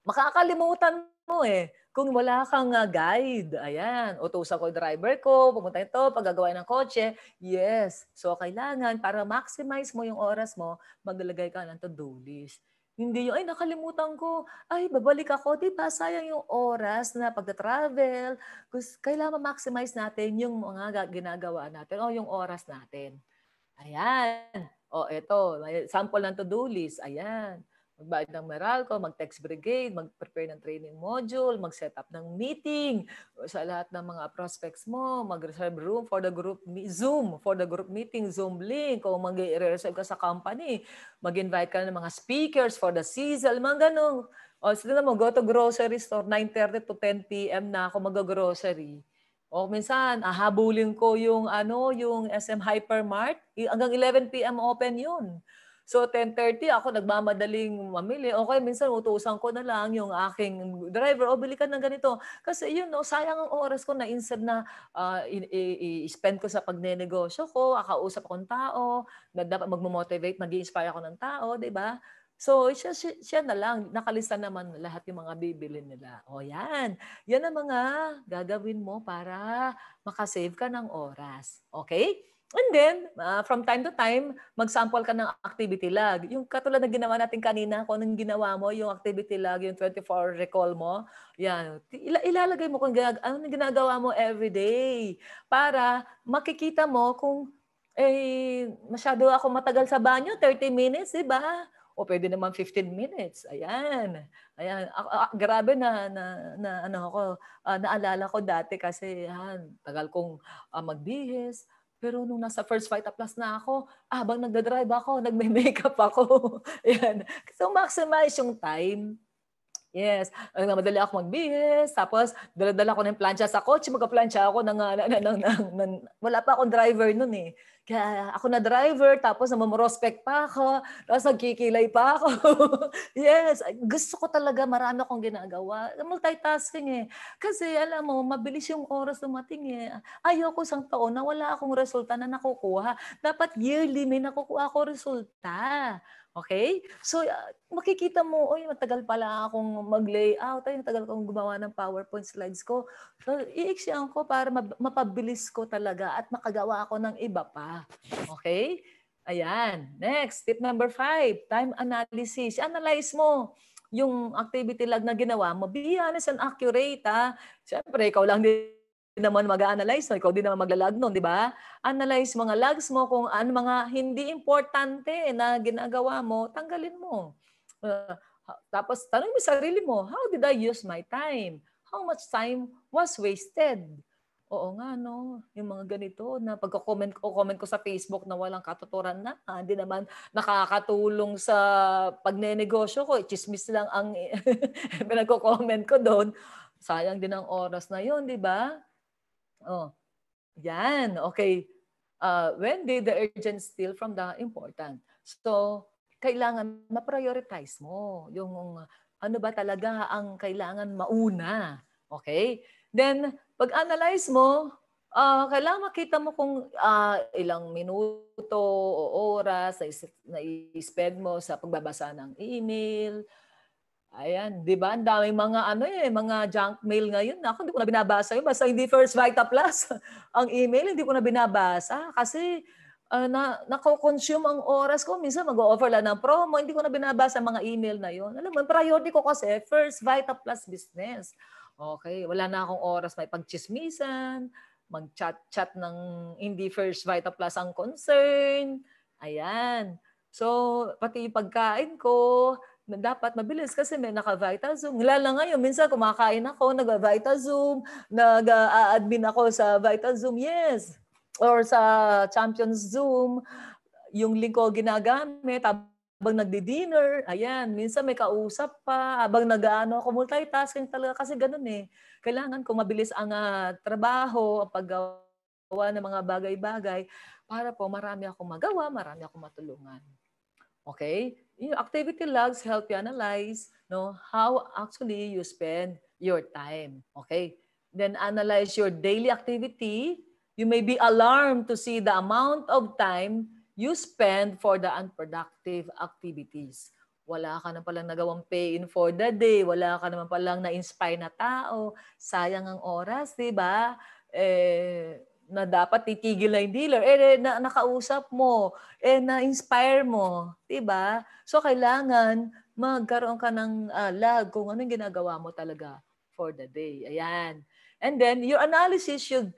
Makakalimutan mo, eh, kung wala kang, guide. Ayan, utusan ko yung driver ko, pumunta ito, paggagawa ng kotse. Yes. So, kailangan para maximize mo yung oras mo, maglalagay ka ng to-do list. Hindi yung, "Ay, nakalimutan ko. Ay, babalik ako." 'Di ba, sayang yung oras na pagta-travel. Kailangan ma-maximize natin yung mga ginagawa natin o yung oras natin. Ayan. O eto, may sample ng to-do list, ayan. Magbayad ng Meralco, mag-text brigade, mag-prepare ng training module, mag-set up ng meeting sa lahat ng mga prospects mo, mag-reserve room for the group Zoom, for the group meeting, Zoom link, o mag-reserve ka sa company, mag-invite ka ng mga speakers for the season, mga ganun. O sila mo, go to grocery store, 9:30 to 10 p.m. na ako mag-grocery. O minsan, habulin ko yung yung SM Hypermart, hanggang 11 p.m. open yun. So 10:30 ako nagmamadaling mamili. Okay, minsan utusan ko na lang yung aking driver, o bili ka ng ganito. Kasi yun, no, sayang ang oras ko na instead na i-spend ko sa pagnenegosyo ko, kakausap akong tao, na dapat magmo-motivate, mag-i-inspire ako ng tao, di ba? So siya na lang, nakalista naman lahat yung mga bibili nila. O yan, yan ang mga gagawin mo para makasave ka ng oras. Okay? And then, from time to time, mag-sample ka ng activity log. Yung katulad na ginawa natin kanina, kung anong ginawa mo, yung activity log, yung 24-hour recall mo, yan. Ilalagay mo kung anong ginagawa mo everyday para makikita mo kung masyado ako matagal sa banyo, 30 minutes, di ba? O pwede naman 15 minutes. Ayan. Ayan. Grabe naalala ko dati kasi tagal kong magbihis. Pero nung nasa First Vita Plus na ako, habang nagdadrive ako, nagme-makeup ako. Ayan. So maximize yung time. Yes. Madali ako magbihis. Tapos, dala-dala ko ng plancha sa kotse. Magka-plancha ako wala pa akong driver nun eh. Kaya ako na driver, tapos namamorospect pa ako, tapos nagkikilay pa ako. Yes. Gusto ko talaga, marami akong ginagawa. Multitasking eh. Kasi alam mo, mabilis yung oras dumating eh. Ayoko isang taon na wala akong resulta na nakukuha. Dapat yearly may nakukuha ako resulta. Okay? So, makikita mo, oy, matagal pala akong mag-layout, ay, matagal akong gumawa ng PowerPoint slides ko. So, i-exam ko para mapabilis ko talaga at makagawa ako ng iba pa. Okay? Ayan. Next, tip number 5, time analysis. Analyze mo yung activity log na ginawa mo. Be honest and accurate, ha? Siyempre, ikaw lang din naman mag-analyze, no? Ikaw din naman maglalag nun, di ba? Analyze mga logs mo kung ano mga hindi importante na ginagawa mo, tanggalin mo. Tapos tanong mo sarili mo, how did I use my time? How much time was wasted? Oo nga, no? Yung mga ganito na pagko-comment ko sa Facebook na walang katuturan na, hindi naman nakakatulong sa pagnenegosyo ko, chismis lang ang pinagko-comment ko doon. Sayang din ang oras na yun, di ba? Oh, yan. Okay. When did the urgent steal from the important? So, kailangan ma-prioritize mo yung ano ba talaga ang kailangan mauna. Okay? Then, pag-analyze mo, kailangan makita mo kung ilang minuto o oras na i-spend mo sa pagbabasa ng email. Ayan, 'di ba? Ang daming mga mga junk mail ngayon. Ako hindi ko na binabasa 'yun. Basta hindi First Vita Plus ang email, hindi ko na binabasa kasi nako-consume ang oras ko. Minsan mag-o-offer lang ng promo, hindi ko na binabasa mga email na 'yon. Alam mo, priority ko kasi First Vita Plus business. Okay, wala na akong oras may pagchismisan, mag-chat-chat ng hindi First Vita Plus ang concern. Ayan. So, pati yung pagkain ko, dapat mabilis kasi may naka-Vita Zoom. Lalo ngayon, minsan kumakain ako, nag-Vita Zoom, nag-admin ako sa Vita Zoom, yes. Or sa Champions Zoom, yung link ko ginagamit habang nagdi-dinner. Ayan, minsan may kausap pa, habang nag-ano ako, multitasking talaga kasi ganun eh. Kailangan ko mabilis ang trabaho, ang paggawa ng mga bagay-bagay para po marami akong magawa, marami akong matulungan. Okay? Yung activity logs help you analyze how actually you spend your time. Okay? Then analyze your daily activity. You may be alarmed to see the amount of time you spend for the unproductive activities. Wala ka na palang nagawang pay-in for the day. Wala ka naman palang na-inspire na tao. Sayang ang oras, di ba? Na dapat titigil na yung dealer, nakausap mo, na-inspire mo, 'di ba? So kailangan magkaroon ka ng log kung anong ginagawa mo talaga for the day. Ayan. And then your analysis should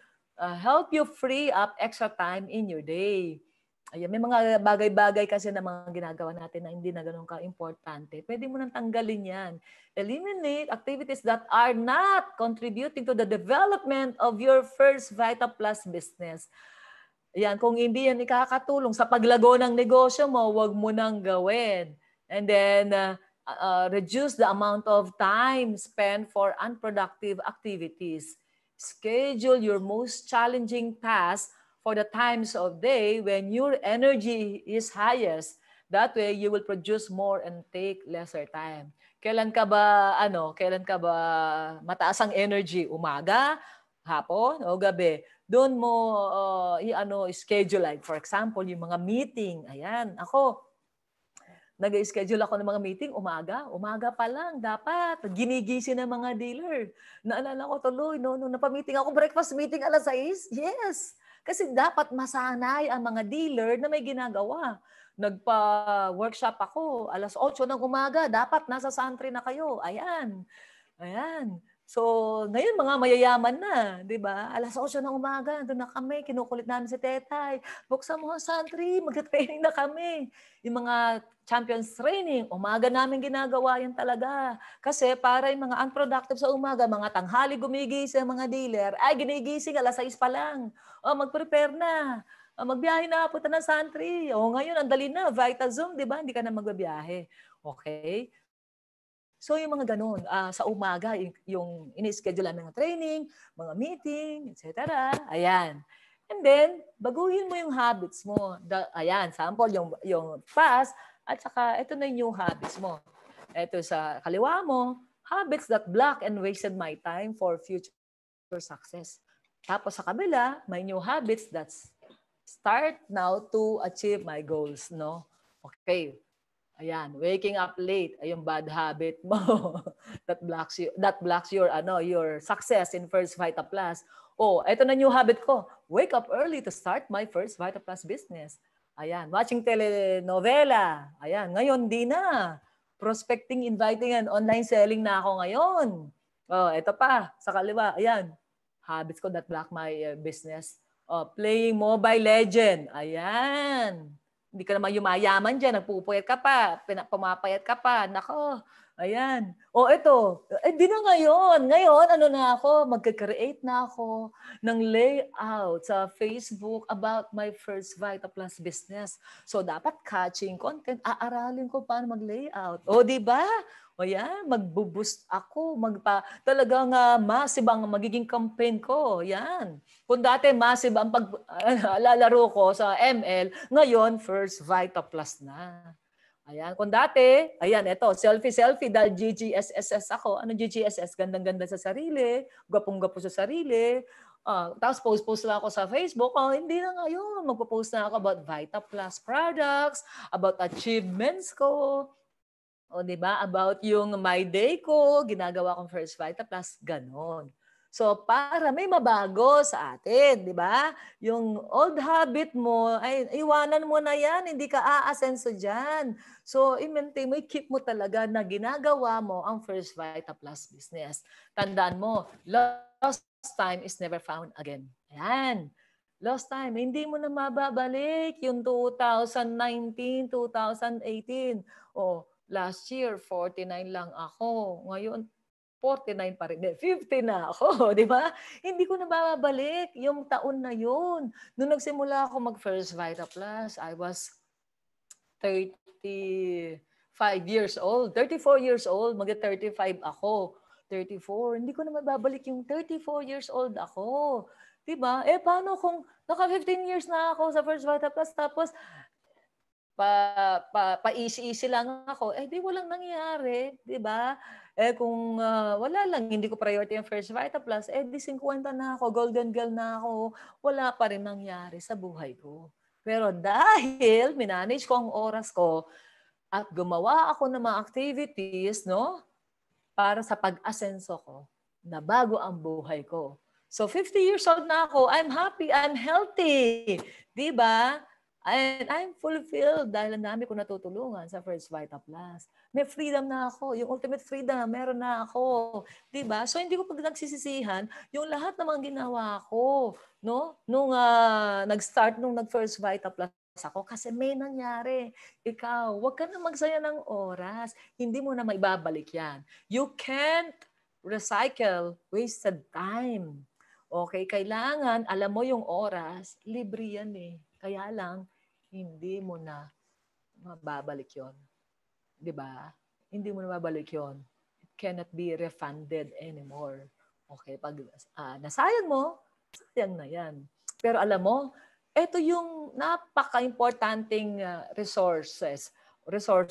help you free up extra time in your day. Ayan, may mga bagay-bagay kasi na mga ginagawa natin na hindi na gano'n ka-importante. Pwede mo nang tanggalin yan. Eliminate activities that are not contributing to the development of your first Vita Plus business. Ayan, kung hindi yan ikakatulong sa paglago ng negosyo mo, wag mo nang gawin. And then, reduce the amount of time spent for unproductive activities. Schedule your most challenging tasks for the times of day when your energy is highest. That way, you will produce more and take lesser time. Kailan ka ba mataas ang energy? Umaga, hapon, o gabi? Doon mo schedule, like for example, yung mga meeting. Ayan, ako, nag-schedule ako ng mga meeting umaga pa lang dapat ginigising ng mga dealer. Naalala ko tuloy nung napamiting ako, breakfast meeting 6:00. Yes. Kasi dapat masanay ang mga dealer na may ginagawa. Nagpa-workshop ako 8:00 ng umaga, dapat nasa Santry na kayo. Ayan. Ayan. So, ngayon mga mayayaman na, 'di ba? 8:00 ng umaga, nandun na kami, kinukulit namin si Tetay. Buksan mo ang Santry, mag-training na kami. Yung mga champions training, umaga namin ginagawa yan talaga. Kasi para yung mga unproductive sa umaga, mga tanghali gumigising mga dealer, ay ginigising 6:00 pa lang. O, mag-prepare na. O, magbiyahe na, punta ng Santry. O, ngayon, ang dali na, Vita Zoom, 'di ba? Hindi ka na magbabiyahe. Okay? So yung mga ganun, sa umaga, yung ini-schedule namin ng training, mga meeting, etc. Ayan. And then, baguhin mo yung habits mo. Ayan, sample, yung past, at saka ito na yung new habits mo. Ito sa kaliwa mo, habits that block and wasted my time for future success. Tapos sa kabila, may new habits that start now to achieve my goals, no? Okay. Ayan, waking up late ay yung bad habit mo that blocks your success in First Vita Plus. Oh, ito na new habit ko. Wake up early to start my First Vita Plus business. Ayan, watching telenovela. Ayan, ngayon di na. Prospecting, inviting, and online selling na ako ngayon. Oh, ito pa sa kaliwa. Ayan, habits ko that block my business. Oh, playing Mobile Legend. Ayan. Hindi ka naman yumayaman dyan, nagpupuyat ka pa, pumapayat ka pa. Nako, ayan. O ito, di na ngayon. Ngayon, magka-create na ako ng layout sa Facebook about my First Vita Plus business. So, dapat catching content, aaralin ko paano mag-layout. O, di ba? O yan, magbo-boost ako, talagang massive ang magiging campaign ko. Yan. Kung dati massive ang lalaro ko sa ML, ngayon First Vita Plus na. Ayan, kung dati, ayan, ito, selfie dahil GGSS ako. Ano GGSS? Gandang-ganda sa sarili, gwapong-gwapo sa sarili. Tapos post lang ako sa Facebook. Hindi na ngayon. Magpo-post na ako about Vita Plus products, about achievements ko. O, di ba? About yung my day ko, ginagawa kong First Vita Plus, ganon. So, para may mabago sa atin, di ba? Yung old habit mo, ay iwanan mo na yan, hindi ka aasenso dyan. So, i-maintain mo, i-keep mo talaga na ginagawa mo ang First Vita Plus business. Tandaan mo, lost time is never found again. Ayan. Lost time, hindi mo na mababalik yung 2019, 2018. O, last year, 49 lang ako. Ngayon, 49 pa rin. 50 na ako, di ba? Hindi ko na babalik yung taon na yun. Noong nagsimula ako mag-First Vita Plus, I was 35 years old. 34 years old, mag-35 ako. 34. Hindi ko na mababalik yung 34 years old ako. Di ba? Paano kung naka 15 years na ako sa First Vita Plus, tapos pa-easy-easy lang ako, di walang nangyari, di ba? Kung wala lang, hindi ko priority yung First Vita Plus, di 50 na ako, golden girl na ako, wala pa rin nangyari sa buhay ko. Pero dahil minanage ko ang oras ko at gumawa ako ng mga activities, no, para sa pag-asenso ko, na bago ang buhay ko. So 50 years old na ako, I'm happy, I'm healthy, di ba? And I'm fulfilled dahil ang dami ko natutulungan sa First Vita Plus. May freedom na ako. Yung ultimate freedom, meron na ako. Diba? So, hindi ko pag nagsisisihan yung lahat ng mga ginawa ko. No? Nung nag-start, nung nag-First Vita Plus ako kasi may nangyari. Ikaw, huwag ka na magsaya ng oras. Hindi mo na maibabalik yan. You can't recycle wasted time. Okay, kailangan, alam mo yung oras, libre yan eh. Kaya lang, hindi mo na mababalik yon. Di ba? Hindi mo na mababalik yon. It cannot be refunded anymore. Okay, pag nasayang mo, sayang na yan. Pero alam mo, ito yung napaka-importanting resource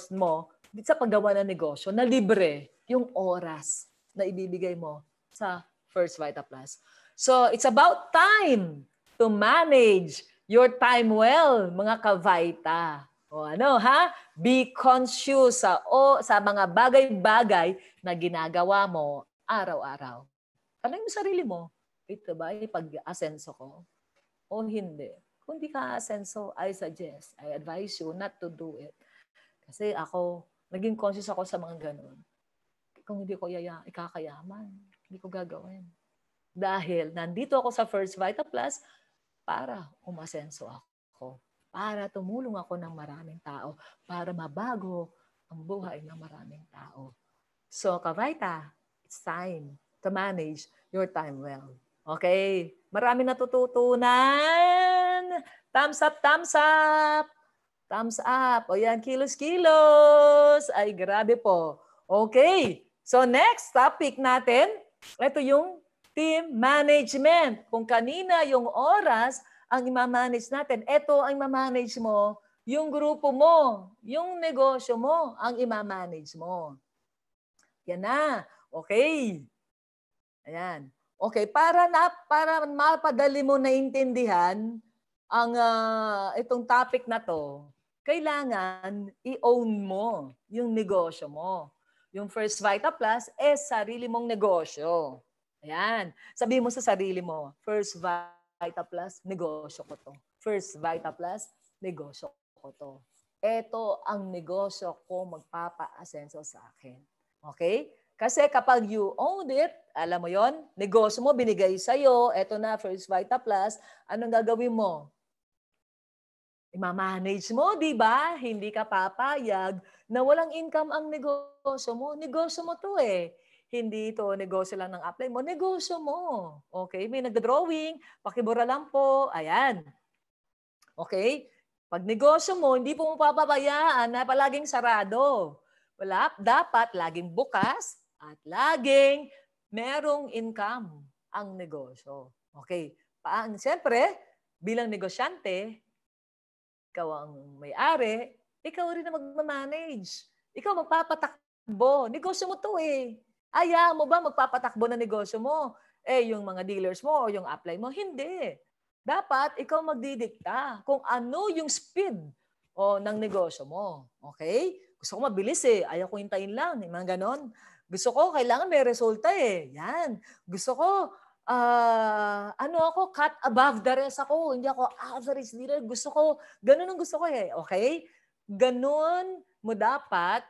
mo sa paggawa ng negosyo na libre, yung oras na ibibigay mo sa First Vita Plus. So, it's about time to manage your time well, mga ka-Vita. O ano ha? Be conscious sa mga bagay-bagay na ginagawa mo araw-araw. Tanong mo sarili mo, ito ba yung pag-asenso ko? O hindi. Kung di ka asenso, I advise you not to do it. Kasi ako, naging conscious ako sa mga ganun. Kung hindi ko ikakayaman, hindi ko gagawin. Dahil nandito ako sa First Vita Plus para umasenso ako. Para tumulong ako ng maraming tao. Para mabago ang buhay ng maraming tao. So, ka-Vita, it's time to manage your time well. Okay? Marami natututunan. Thumbs up, thumbs up. Thumbs up. O yan, kilos-kilos. Ay, grabe po. Okay. So, next topic natin, ito yung team management. Kung kanina yung oras ang i-manage natin, ito ang i-manage mo, yung grupo mo, yung negosyo mo, ang i-manage mo. Yan na. Okay. Ayan. Okay, para mapadali mo naintindihan ang itong topic na to, kailangan i-own mo yung negosyo mo. Yung First Vita Plus sarili mong negosyo. Ayan. Sabi mo sa sarili mo, First Vita Plus, negosyo ko to. First Vita Plus, negosyo ko to. Ito ang negosyo ko magpapa-asenso sa akin. Okay? Kasi kapag you own it, alam mo yon, negosyo mo binigay sa'yo, eto na, First Vita Plus, anong gagawin mo? I-manage mo, di ba? Hindi ka papayag na walang income ang negosyo mo. Negosyo mo to eh. Hindi ito negosyo lang ng apply mo, negosyo mo. Okay? May nagda-drawing, pakibura lang po, ayan. Okay? Pag negosyo mo, hindi po mo papabayaan na palaging sarado. Wala, dapat laging bukas, at laging merong income ang negosyo. Okay. Siyempre, bilang negosyante, ikaw ang may-ari, ikaw rin na mag-manage. Ikaw magpapatakbo. Negosyo mo to eh. Ayaw mo ba magpapatakbo na negosyo mo? Yung mga dealers mo o yung apply mo? Hindi. Dapat ikaw magdidikta kung ano yung speed ng negosyo mo. Okay? Gusto ko mabilis eh. Ayaw ko hintayin lang. Mga ganon. Gusto ko, kailangan may resulta eh. Yan. Gusto ko, cut above the rest ako. Hindi ako average leader. Gusto ko, ganun ang gusto ko eh. Okay? Ganun mo dapat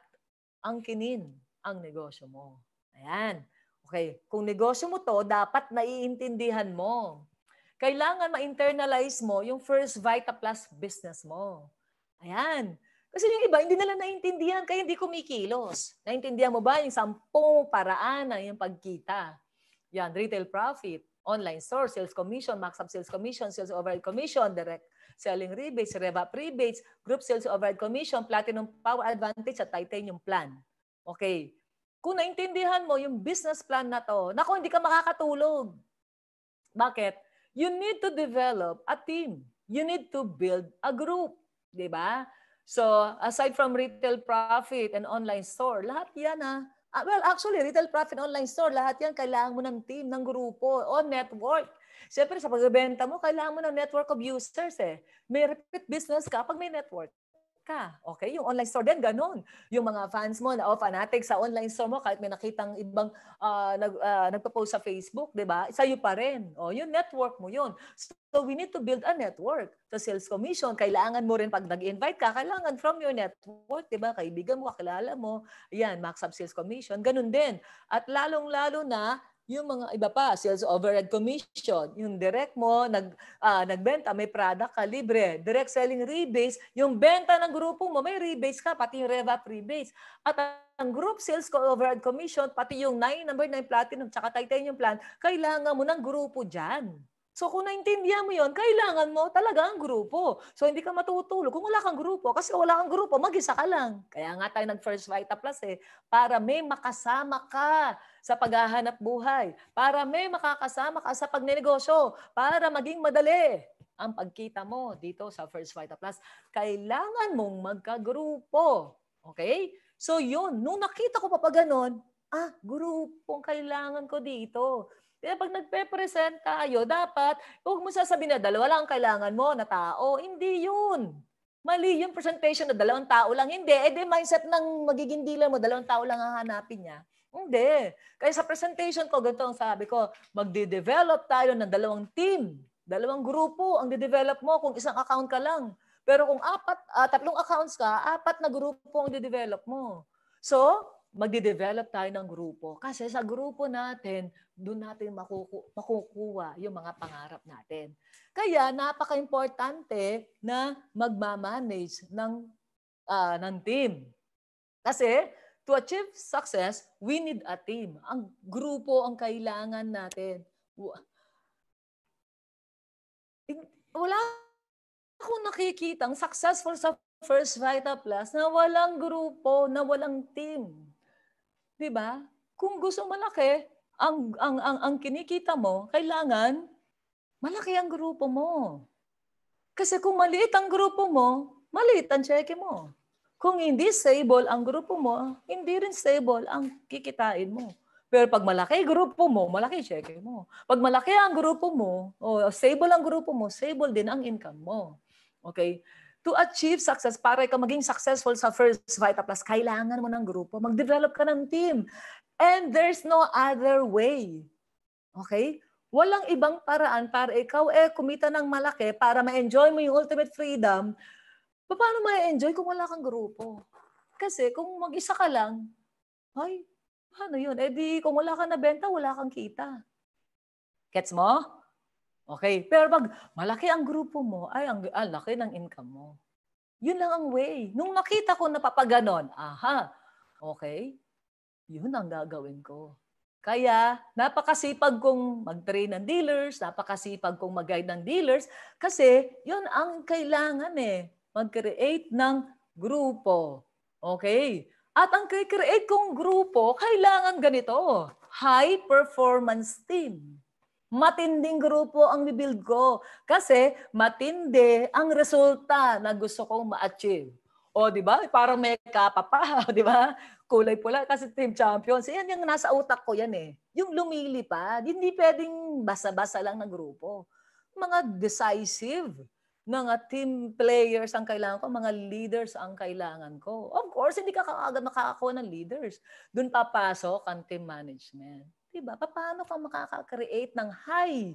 angkinin ang negosyo mo. Ayan. Okay. Kung negosyo mo to, dapat naiintindihan mo. Kailangan ma-internalize mo yung First Vita Plus business mo. Ayan. Kasi yung iba, hindi nila naintindihan, kaya hindi kumikilos. Naintindihan mo ba yung 10 paraan ng yung pagkita? Yan, retail profit, online store, sales commission, max up sales commission, sales overhead commission, direct selling rebates, rev-up rebates, group sales overhead commission, platinum power advantage, at titanium plan. Okay. Kung naintindihan mo yung business plan na to, naku, hindi ka makakatulog. Bakit? You need to develop a team. You need to build a group. Diba? So, aside from retail profit and online store, lahat yan well, actually, retail profit and online store, lahat yan, kailangan mo ng team, ng grupo, o network. Siyempre, sa pagbebenta mo, kailangan mo ng network of users eh. May repeat business ka pag may network ka. Okay? Yung online store din, ganun. Yung mga fans mo na fanatic sa online store mo, kahit may nakitang ibang nagpo-post sa Facebook, di ba? Sa'yo pa rin. Yung network mo yun. So we need to build a network. Sa sales commission, kailangan mo rin pag nag-invite ka, kailangan from your network, di ba? Kaibigan mo, kakilala mo. Yan, max up sales commission. Ganun din. At lalong-lalo na, Yung mga iba pa, sales overhead commission, yung direct mo, nagbenta, may product ka, libre. Direct selling rebates, yung benta ng grupo mo, may rebates ka, pati yung rev-up rebates. At ang group sales overhead commission, pati yung number 9 platinum, tsaka titanium plan, kailangan mo ng grupo dyan. So kung naintindihan mo yon, kailangan mo talaga ang grupo. So hindi ka matutulog kung wala kang grupo. Kasi wala kang grupo, mag-isa ka lang. Kaya nga tayo nag-First Vita Plus para may makasama ka sa paghahanap buhay, para may makakasama ka sa pagnenegosyo, para maging madali ang pagkita mo dito sa First Vita Plus. Kailangan mong magkagrupo. Okay? So yun, nung nakita ko pa ganon, grupong kailangan ko dito. Kaya pag nagpe-present tayo, dapat huwag mo sasabihin na dalawa lang ang kailangan mo na tao. Hindi yun. Mali yung presentation na 2 tao lang. Hindi. Mindset ng magiging dealer mo, 2 tao lang ang hanapin niya. Hindi. Kaya sa presentation ko, ganito ang sabi ko, magde-develop tayo ng 2 team. 2 grupo ang de-develop mo kung isang account ka lang. Pero kung 3 accounts ka, 4 na grupo ang de-develop mo. So, magde-develop tayo ng grupo. Kasi sa grupo natin, doon natin makukuha yung mga pangarap natin. Kaya napaka-importante na magmamanage ng team. Kasi to achieve success, we need a team. Ang grupo ang kailangan natin. Wala akong nakikitang successful sa First Vita Plus na walang grupo, na walang team. 'Di ba? Kung gusto malaki, ang kinikita mo, kailangan malaki ang grupo mo. Kasi kung maliit ang grupo mo, maliit ang cheque mo. Kung hindi stable ang grupo mo, hindi rin stable ang kikitain mo. Pero pag malaki grupo mo, malaki cheque mo. Pag malaki ang grupo mo, o stable ang grupo mo, stable din ang income mo. Okay? To achieve success, para ka maging successful sa First Vita Plus, kailangan mo ng grupo. Mag-develop ka ng team. And there's no other way. Okay? Walang ibang paraan para ikaw kumita ng malaki para ma-enjoy mo yung ultimate freedom. Paano ma-enjoy kung wala kang grupo? Kasi kung mag-isa ka lang, ay, paano yun? Di kung wala kang nabenta, wala kang kita. Gets mo? Okay. Pero pag malaki ang grupo mo, ay, ang laki ng income mo. Yun lang ang way. Nung nakita ko na papaganon, okay, yun ang gagawin ko. Kaya, napakasipag kong mag-train ng dealers, napakasipag kong mag-guide ng dealers, kasi yun ang kailangan mag-create ng grupo. Okay? At ang create kong grupo, kailangan ganito, high performance team. Matinding grupo ang bibuild ko. Kasi matindi ang resulta na gusto kong ma-achieve. O, di ba? Parang may kapa pa, di ba? Kulay pula kasi team champions. Yan yung nasa utak ko yan Yung lumilipad. Hindi pwedeng basa-basa lang ng grupo. Mga decisive, mga team players ang kailangan ko, mga leaders ang kailangan ko. Of course, hindi ka kaagad makakakuha ng leaders. Doon papasok ang team management. Diba? Paano ka makaka-create ng high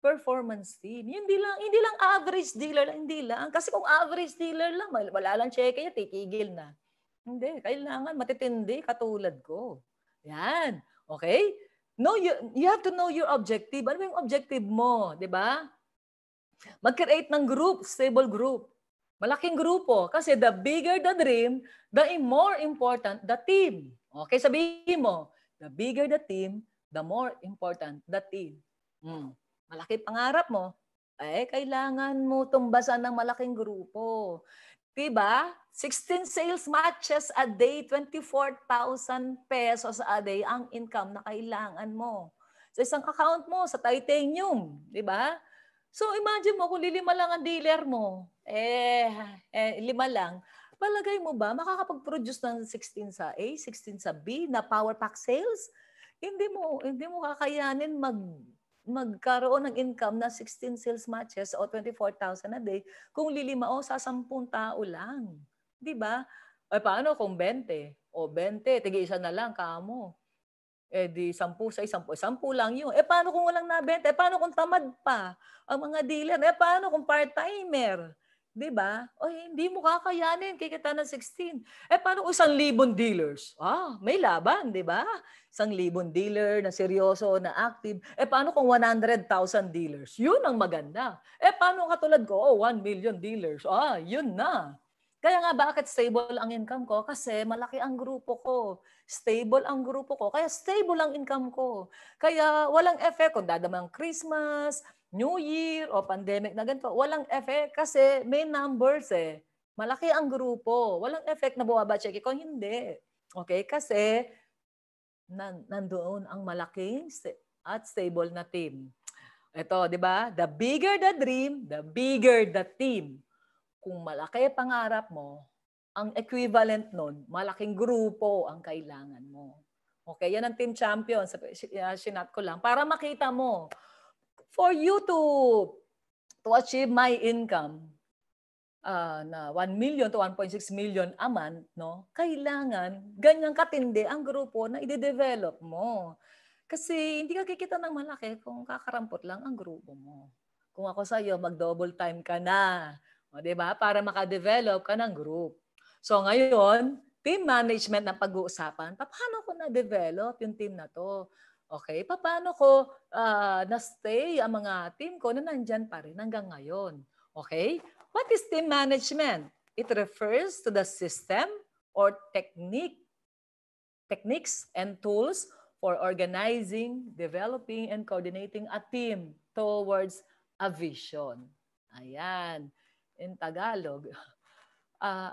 performance team? Hindi lang average dealer, hindi lang. Kasi kung average dealer lang, wala lang cheque niya, titigil na. Hindi, kailangan matitindi katulad ko. Yan. Okay? You have to know your objective. Ano yung objective mo? Diba? Mag-create ng group, stable group. Malaking grupo. Kasi the bigger the dream, the more important the team. Okay, sabihin mo, the bigger the team, the more important the team. Malaki pangarap mo, kailangan mo tumbasan ng malaking grupo. Diba? 16 sales matches a day, 24,000 pesos a day ang income na kailangan mo. Sa isang account mo, sa titanium. Diba? So imagine mo kung lilima lang ang dealer mo, 5 lang, palagay mo ba makakapag-produce ng 16 sa A, 16 sa B na power pack sales? Hindi mo kakayanin magkaroon ng income na 16 sales matches o 24,000 a day kung lilima o sa 10 tao lang. 'Di ba? Paano kung 20? O 20, tig-isa na lang kamo. Di 10 sa 10, 10 lang yun. Paano kung walang nabenta? Paano kung tamad pa ang mga dealer? Paano kung part-timer? 'Di ba? O hindi mo kakayanin, kikita ng 16. Paano kung 1,000 dealers? May laban, 'di ba? 1,000 dealer na seryoso, na active. Paano kung 100,000 dealers? Yun ang maganda. Paano katulad ko, 1,000,000 dealers? Yun na. Kaya nga bakit stable ang income ko? Kasi malaki ang grupo ko. Stable ang grupo ko, kaya stable ang income ko. Kaya walang effect kung dadamang Christmas, New Year o pandemic na ganito, walang effect kasi may numbers eh. Malaki ang grupo. Walang effect na bumaba check ko, hindi. Okay? Kasi nandoon ang malaking at stable na team. Ito, di ba? The bigger the dream, the bigger the team. Kung malaki pangarap mo, ang equivalent nun, malaking grupo ang kailangan mo. Okay, yan ang team champion. Sinat ko lang para makita mo. For you to achieve my income na 1 million to 1.6 million a month, no? Kailangan ganyang katindi ang grupo na ide-develop mo. Kasi hindi ka kikita ng malaki kung kakarampot lang ang grupo mo. Kung ako sa iyo, mag-double time ka na. O, 'di ba? Para maka-develop ka ng group. So ngayon, team management na pag-uusapan, paano ko na-develop yung team na to? Okay, paano ko na-stay ang mga team ko na nandyan pa rin hanggang ngayon? Okay? What is team management? It refers to the system or techniques and tools for organizing, developing, and coordinating a team towards a vision. Ayan. In Tagalog,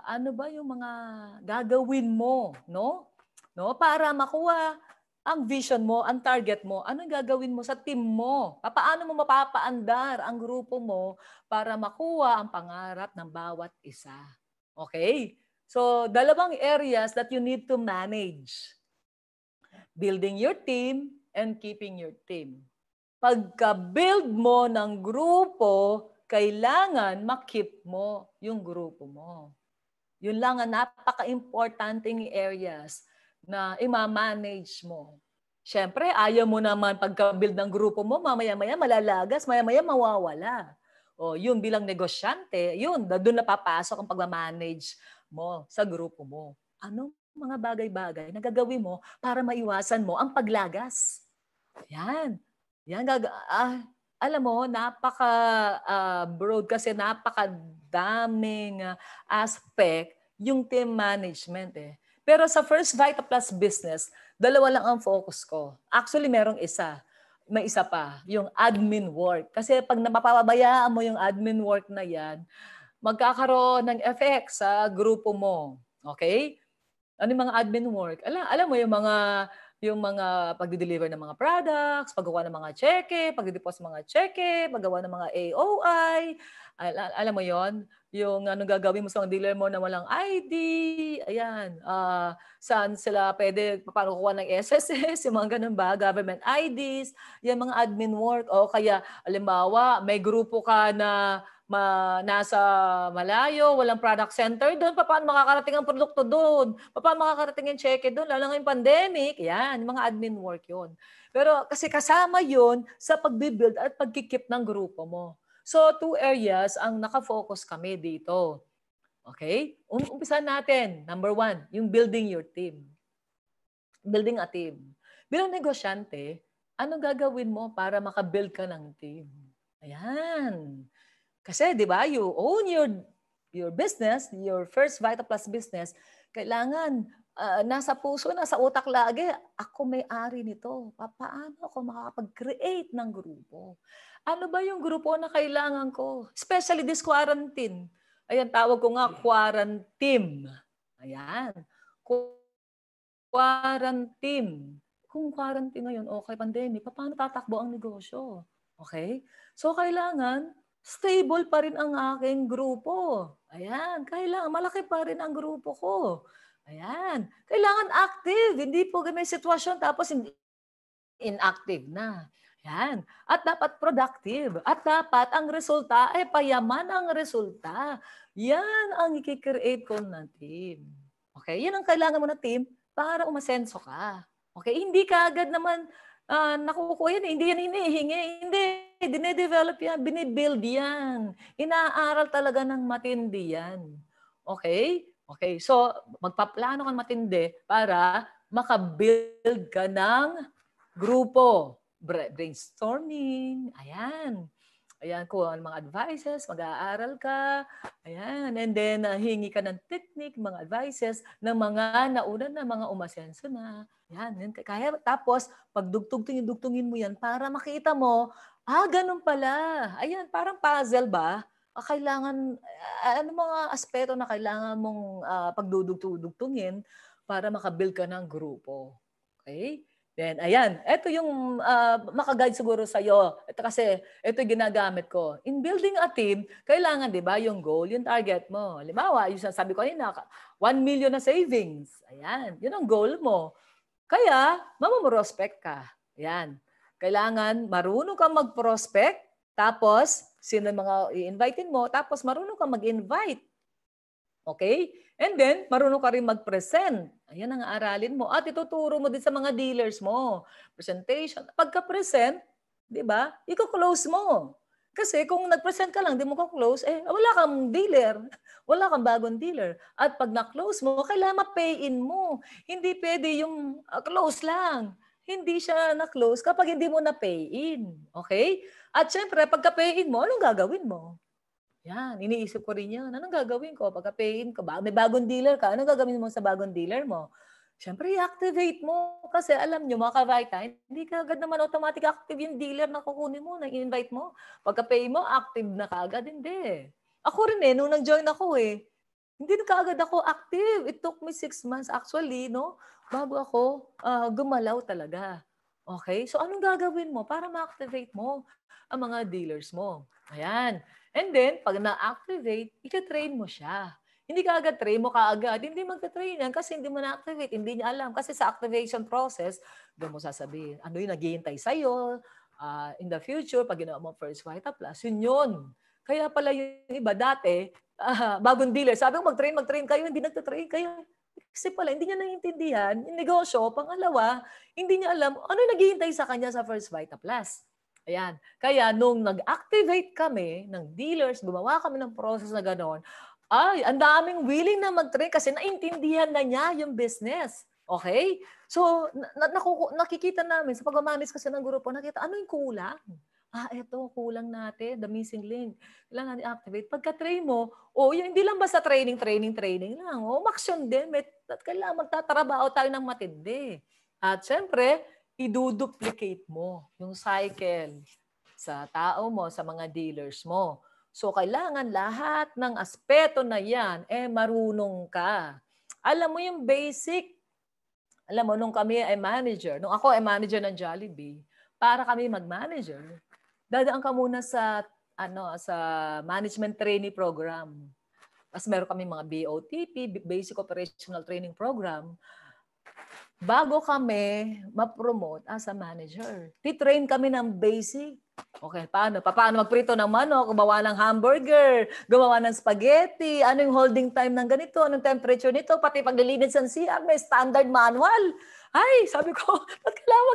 ano ba yung mga gagawin mo, no? Para makuha ang vision mo, ang target mo, anong gagawin mo sa team mo? Paano mo mapapaandar ang grupo mo para makuha ang pangarap ng bawat isa? Okay? So, dalawang areas that you need to manage. Building your team and keeping your team. Pagka-build mo ng grupo, kailangan makip mo yung grupo mo. Yun lang ang napaka-importanting areas na ima-manage mo. Siyempre, ayaw mo naman pagka-build ng grupo mo, mamaya-maya malalagas, maya-maya mawawala. O, yun bilang negosyante, yun, doon na papasok ang pag-manage mo sa grupo mo. Ano mga bagay-bagay na gagawin mo para maiwasan mo ang paglagas? Yan. Yan, alam mo, broad kasi napakadaming aspect yung team management eh. Pero sa First Vita Plus business, dalawa lang ang focus ko. Actually, merong isa. May isa pa, yung admin work. Kasi pag napapabayaan mo yung admin work na yan, magkakaroon ng effect sa grupo mo. Okay? Ano yung mga admin work? Alam mo yung mga pagde-deliver ng mga products, paggawa ng mga cheque, pagde-deposit ng mga cheque, paggawa ng mga AOI. Alam mo yon, yung ano gagawin mo sa mga dealer mo na walang ID, ayan, saan sila pwede, paano kukuha ng SSS, yung mga ganun ba, government IDs, yan mga admin work. O kaya, alimbawa, may grupo ka na nasa malayo, walang product center doon, paano makakarating ang produkto doon? Paano makakarating yung cheque doon? Lalo ngayong pandemic, yan, mga admin work yon. Pero kasi kasama yon sa pagbibuild at pagkikip ng grupo mo. So, 2 areas ang nakafocus kami dito. Okay? Umpisa natin. Number 1, yung building your team. Building a team. Bilang negosyante, anong gagawin mo para makabuild ka ng team? Ayan. Kasi 'di ba, you own your business, your First Vita Plus business, kailangan nasa puso, nasa utak lagi, ako may-ari nito. Paano ako makakapag-create ng grupo? Ano ba yung grupo na kailangan ko? Especially this quarantine. Ayan, tawag ko nga quarantine. Ayan. Quarantine. Kung quarantine ngayon, okay, pandemic, paano tatakbo ang negosyo? Okay? So, kailangan stable pa rin ang aking grupo. Ayan, kailangan malaki pa rin ang grupo ko. Ayan, kailangan active. Hindi po may sitwasyon tapos inactive na. Ayan. At dapat productive. At dapat ang resulta ay payaman ang resulta. Yan ang i-create ko na team. Okay, yan ang kailangan mo na team para umasenso ka. Okay, hindi ka agad naman nakukuha yan. Hindi yan hinihingi. Hindi. dine-develop yan, binibuild yan. Inaaral talaga ng matindi yan. Okay? Okay, so magpaplano kang matindi para makabuild ka ng grupo. Brainstorming, ayan. Ayan, kung ang mga advices, mag-aaral ka. Ayan, and then hingi ka ng technique, mga advices ng mga nauna na mga umasenso na. Ayan, kaya tapos pagdugtungin mo yan para makita mo, ganun pala. Ayan, parang puzzle ba? Kailangan, ano mga aspeto na kailangan mong pagdudugtungin para makabuild ka ng grupo. Okay? Then, ayan. Ito yung makaguide siguro sa'yo. Ito kasi, ito yung ginagamit ko. In building a team, kailangan, di ba, yung goal, yung target mo. Halimbawa, yung sabi ko kanina, 1 million na savings. Ayan. Yun ang goal mo. Kaya, mamumrospect ka. Ayan. Kailangan marunong kang mag-prospect, tapos, sino mga i-invitein mo, tapos marunong kang mag-invite. Okay? And then, marunong ka rin mag-present. Ayan ang aralin mo. At ituturo mo din sa mga dealers mo. Presentation. Pagka-present, di ba, i-close mo. Kasi kung nag-present ka lang, di mo ka-close, wala kang dealer. Wala kang bagong dealer. At pag na-close mo, kailangan ma-pay-in mo. Hindi pwede yung close lang. Hindi siya na-close kapag hindi mo na-pay-in. Okay? At syempre, pagka-pay-in mo, anong gagawin mo? Yan, iniisip ko rin yan. Anong gagawin ko? Pagka-pay-in ko, may bagong dealer ka, anong gagawin mo sa bagong dealer mo? Siyempre, i-activate mo. Kasi alam nyo, mga ka-Vita, hindi ka agad naman automatic active yung dealer na kukunin mo, na i-invite mo. Pagka-pay mo, active na kaagad. Hindi. Ako rin nung nag-join ako hindi na kaagad ako active. It took me 6 months actually, no? Bago ako gumalaw talaga. Okay? So, anong gagawin mo para ma-activate mo ang mga dealers mo? Ayan. And then, pag na-activate, ika-train mo siya. Hindi ka agad train mo kaagad. Hindi magta-train yan kasi hindi mo na-activate. Hindi niya alam. Kasi sa activation process, doon mo sasabihin, ano yung naghihintay sa'yo in the future, pag ginawa mo first Vita Plus, yun. Kaya pala yung iba dati, bagong dealer, sabi ko mag-train kayo, hindi nagta-train kayo. Kasi pala, hindi niya naiintindihan yung negosyo. Pangalawa, hindi niya alam ano yung naghihintay sa kanya sa first Vita Plus. Ayan. Kaya nung nag-activate kami ng dealers, gumawa kami ng process na gano'n, ang daming willing na mag-train kasi naintindihan na niya yung business. Okay? So, nakikita namin sa pag-manage kasi ng grupo, nakita, ano yung kulang? Eto, kulang natin, the missing link. Kailangan i-activate. Pagka-train mo, hindi lang basta training lang. Umaksyon din. Kailangan magtatrabaho tayo ng matindi. At syempre, i-duplicate mo yung cycle sa tao mo, sa mga dealers mo. So, kailangan lahat ng aspeto na yan, marunong ka. Alam mo yung basic. Alam mo, nung kami ay manager, nung ako ay manager ng Jollibee, para kami mag-manager, dadaan ka muna sa management trainee program. Tapos meron kami mga BOTP, Basic Operational Training Program. Bago kami ma-promote as a manager, titrain kami ng basic. Okay, paano? Paano magprito ng manok, gumawa ng hamburger, gumawa ng spaghetti, ano yung holding time ng ganito, anong temperature nito, pati paglilinis ng CR, may standard manual. Ay, sabi ko, ba't kailangan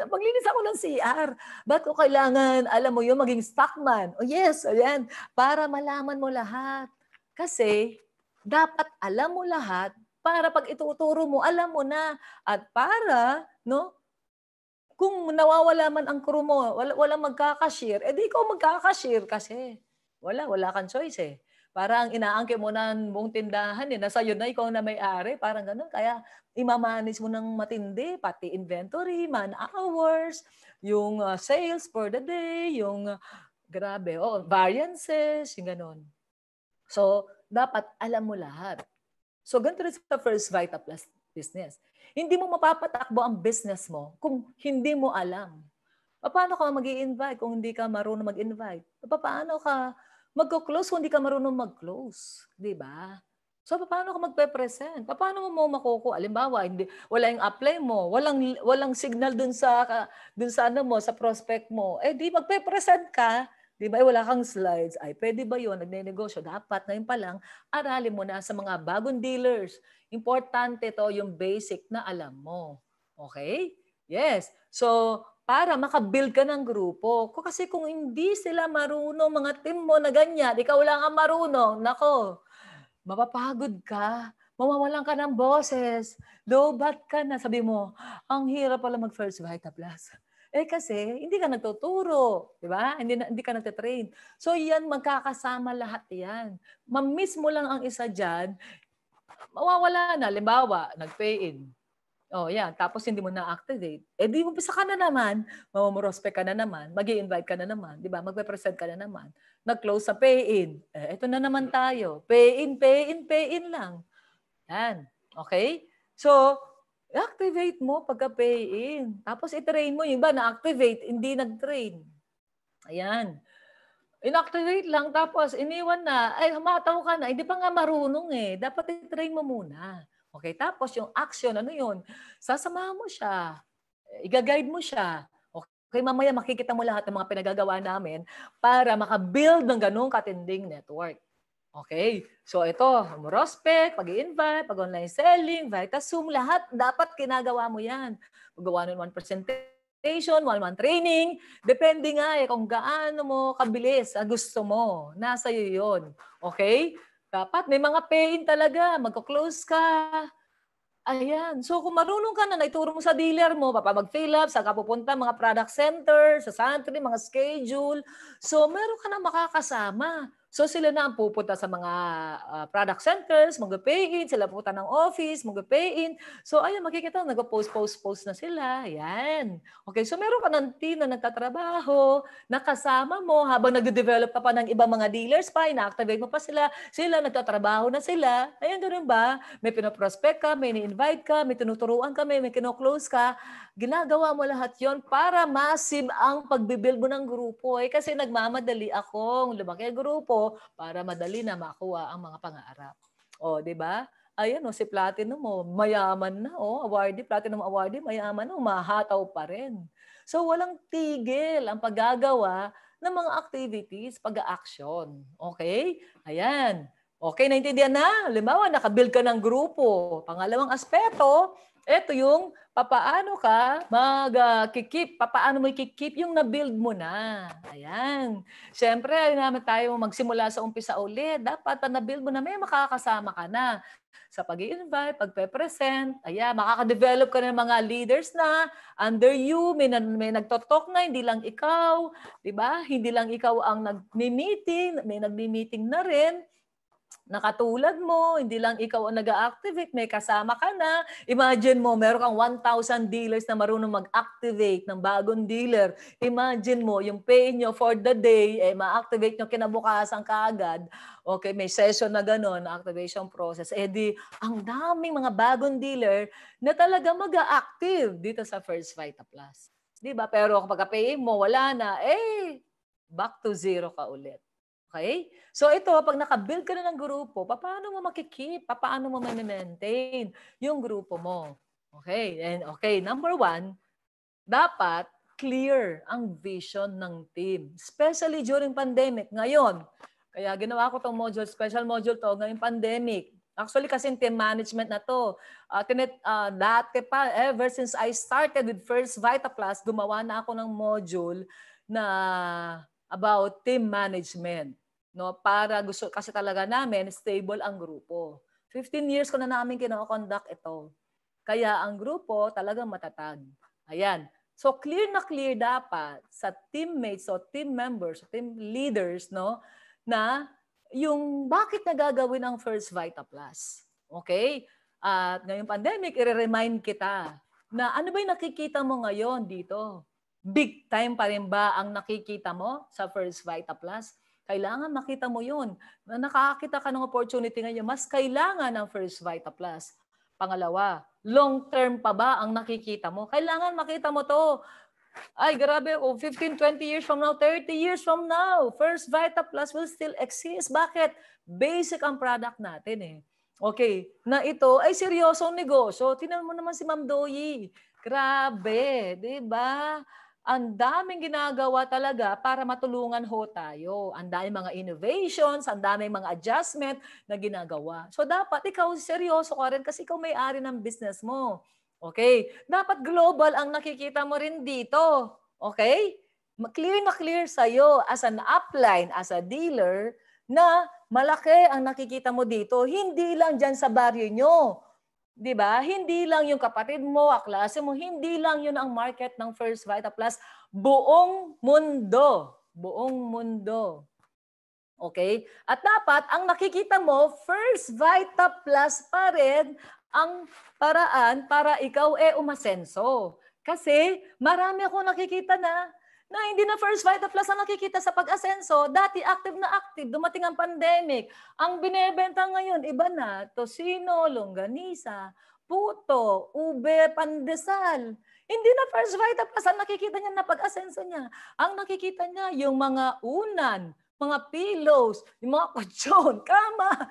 maglinis ako ng CR? Ba't ko kailangan, alam mo yun, maging stockman? Yes, ayan, para malaman mo lahat. Kasi, dapat alam mo lahat para pag ituturo mo, alam mo na. At para, no, kung nawawala man ang crew mo, walang magkakashare, di ikaw magkakashare kasi. Wala kang choice Parang inaangke mo na ang buong tindahan nasa iyo na, ikaw na may-ari, parang gano'n. Kaya imamanage mo ng matindi, pati inventory, man hours, yung sales for the day, yung grabe, variances, yung gano'n. So, dapat alam mo lahat. So, ganito rin sa First Vita Plus business. Hindi mo mapapatakbo ang business mo kung hindi mo alam. Paano ka mag-i-invite kung hindi ka marunong mag-invite? Paano ka mag-close kung hindi ka marunong mag-close? Di ba? So, paano ka magpe-present? Paano mo makukuha? Halimbawa, wala yung apply mo, walang signal dun sa sa prospect mo. Di magpe-present ka. Di ba? Wala kang slides. Pwede ba yun? Nagne-negosyo. Dapat ngayon pa lang, aralin mo na sa mga bagong dealers. Importante to yung basic na alam mo. Okay? Yes. So, para makabuild ka ng grupo. Kasi kung hindi sila marunong, mga team mo na ganyan, ikaw lang ang marunong, nako, mapapagod ka, mawawalan ka ng boses, low-bat ka na. Sabi mo, ang hirap pala mag-First Vita Plus. Kasi hindi ka nagtuturo, di ba? Hindi ka nagtitrain. So yan, magkakasama lahat yan. Ma-miss mo lang ang isa dyan, mawawala na. Limbawa, nag-pay in. Yan. Tapos hindi mo na-activate. Di umpisa ka na naman, mamamorospect ka na naman, mag-i-invite ka na naman, di ba? Magpe-present ka na naman. Nag-close sa pay-in. Ito na naman tayo. Pay-in, pay-in, pay-in lang. Yan. Okay? So, activate mo pagka-pay-in. Tapos i-train mo. Yung iba na-activate, hindi nag-train. Ayan. Inactivate lang, tapos iniwan na. Humataw ka na. Hindi pa nga marunong Dapat i-train mo muna. Okay, tapos yung action, ano yun? Sasamahan mo siya. Iga-guide mo siya. Okay, mamaya makikita mo lahat ng mga pinagagawa namin para makabuild ng ganung katinding network. Okay, so ito, Prospect, pag-i-invite, pag-online selling, VitaZoom, lahat dapat kinagawa mo yan. Pag-gawa ng 1% one-on-one training, depende nga kung gaano mo kabilis gusto mo. Nasa iyo yun. Okay? Dapat may mga pay-in talaga. Magko-close ka. Ayan. So kung marunong ka na, naituro mo sa dealer mo, mag-fill up, saan ka pupunta, mga product center, sa Santry, mga schedule. So meron ka na makakasama. So sila na ang pupunta sa mga product centers, mag-pay in, sila pupunta ng office, mag-pay in. So ayun, makikita, nag-post na sila. Yan. Okay, so meron ka ng team na nagtatrabaho, nakasama mo, habang nag-develop ka pa ng ibang mga dealers pa, ina-activate mo pa sila, nagtatrabaho na sila. Ayun, ganun ba? May pinoprospect ka, may ni-invite ka, may tinuturuan ka, may kino-close ka. Ginagawa mo lahat yon para massive ang pagbibuild mo ng grupo. Kasi nagmamadali akong lumaki ang grupo para madali na makuha ang mga pangarap. Di ba? Ayan, si Platinum mo, mayaman na. Awardee, Platinum Awardee, mayaman na, mahataw pa rin. So walang tigil ang paggagawa ng mga activities, pag-action. Okay? Ayan. Okay, naintindihan na? Halimbawa, nakabuild ka ng grupo. Pangalawang aspeto, ito yung papaano ka mag-keep, papaano mo i-keep yung na-build mo na. Ayan. Siyempre, naman tayo magsimula sa umpisa ulit. Dapat na-build mo na, may makakasama ka na sa pag-i-invite, pagpe-present. Ayan, makaka-develop ka ng mga leaders na under you, may nagtotalk na, hindi lang ikaw. Diba? Hindi lang ikaw ang nag-meeting, may nag-meeting na rin. Nakatulad mo, hindi lang ikaw ang nag-activate, may kasama ka na. Imagine mo, meron kang 1,000 dealers na marunong mag-activate ng bagong dealer. Imagine mo, yung pay nyo for the day, ma-activate nyo kinabukasan kaagad. Okay, may session na gano'n, activation process. Ang daming mga bagong dealer na talaga mag-active dito sa First Vita Plus. Diba? Pero kapag pay mo, wala na, back to zero ka ulit. Okay? So ito, pag nakabuild ka na ng grupo, paano mo makikip? Paano mo ma-maintain yung grupo mo? Okay? And okay, number 1, dapat clear ang vision ng team. Especially during pandemic. Ngayon, kaya ginawa ko itong module, special module to, ngayong pandemic. Actually, kasi team management na to. Dati pa, ever since I started with First Vita Plus, gumawa na ako ng module na about team management. No, para gusto kasi talaga namin stable ang grupo. 15 years ko na namin kino-conduct ito. Kaya ang grupo talagang matatag. Ayan. So clear na clear dapat sa teammates o team members, team leaders, no, na yung bakit nagagawin ang First Vita Plus. Okay? At ngayong pandemic, i-remind kita na ano ba yung nakikita mo ngayon dito? Big time pa rin ba ang nakikita mo sa First Vita Plus? Kailangan makita mo yun. Na nakakita ka ng opportunity ngayon, mas kailangan ng First Vita Plus. Pangalawa, long-term pa ba ang nakikita mo? Kailangan makita mo to. Ay, grabe, 15, 20 years from now, 30 years from now, First Vita Plus will still exist. Bakit? Basic ang product natin Okay, na ito ay seryosong negosyo. Tingnan mo naman si Ma'am Doyi. Grabe, di ba? Ang daming ginagawa talaga para matulungan ho tayo. Ang daming mga innovations, ang daming mga adjustment na ginagawa. So dapat ikaw seryoso ka rin kasi ikaw may-ari ng business mo. Okay? Dapat global ang nakikita mo rin dito. Okay? Clear na clear sa'yo as an upline, as a dealer, na malaki ang nakikita mo dito. Hindi lang dyan sa baryo nyo. 'Di ba? Hindi lang yung kapatid mo, kaklase mo, hindi lang yun ang market ng First Vita Plus, buong mundo. Buong mundo. Okay? At dapat, ang nakikita mo, First Vita Plus pa rin ang paraan para ikaw umasenso. Kasi marami akong nakikita na hindi na First Vita Plus ang nakikita sa pag-asenso. Dati active na active, dumating ang pandemic. Ang binebenta ngayon, iba na, tosino, longganisa, puto, ube, pandesal. Hindi na First Vita Plus ang nakikita niya na pag-asenso niya. Ang nakikita niya yung mga unan, mga pillows, yung mga kutsyon, kama.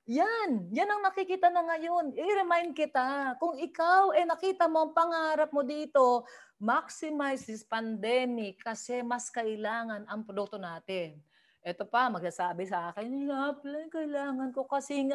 Yan ang nakikita na ngayon. I-remind kita, kung ikaw nakita mo ang pangarap mo dito, maximize this pandemic kasi mas kailangan ang produkto natin. Ito pa, magsasabi sa akin, kailangan ko kasing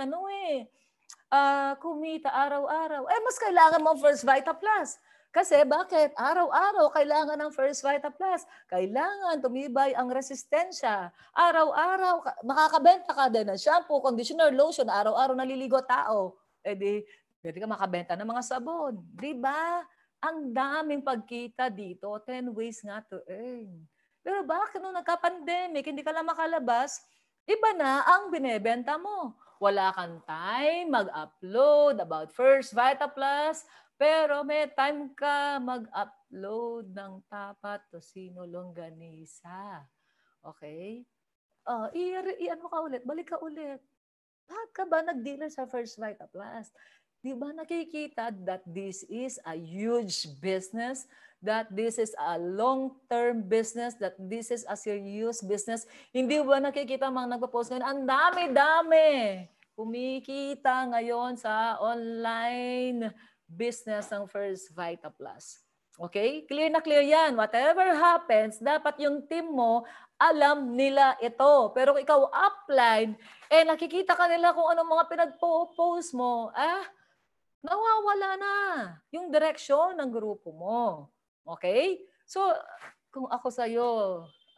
kumita araw-araw. Mas kailangan mo First Vita Plus. Kasi bakit? Araw-araw kailangan ng First Vita Plus. Kailangan tumibay ang resistensya. Araw-araw makakabenta ka din ng shampoo, conditioner, lotion. Araw-araw naliligo tao. Pwede ka makabenta ng mga sabon. Di ba? Ang daming pagkita dito. 10 ways nga to earn. Pero bakit nung nagka-pandemic, hindi ka lang makalabas, iba na ang binebenta mo. Wala kang time mag-upload about First Vita Plus, pero may time ka mag-upload ng tapat, tosino, longganisa. Okay? Ano ka ulit? Balik ka ulit. Bakit ka ba nag-dealer sa First Vita Plus? Di ba nakikita that this is a huge business, that this is a long-term business, that this is a serious business? Hindi ba nakikita mga nagpo-post ngayon? Ang dami-dami kumikita ngayon sa online business ng First Vita Plus. Okay? Clear na clear yan. Whatever happens, dapat yung team mo, alam nila ito. Pero ikaw upline, nakikita ka nila kung anong mga pinag-post mo, nawawala na yung direksyon ng grupo mo. Okay? So, kung ako sa'yo,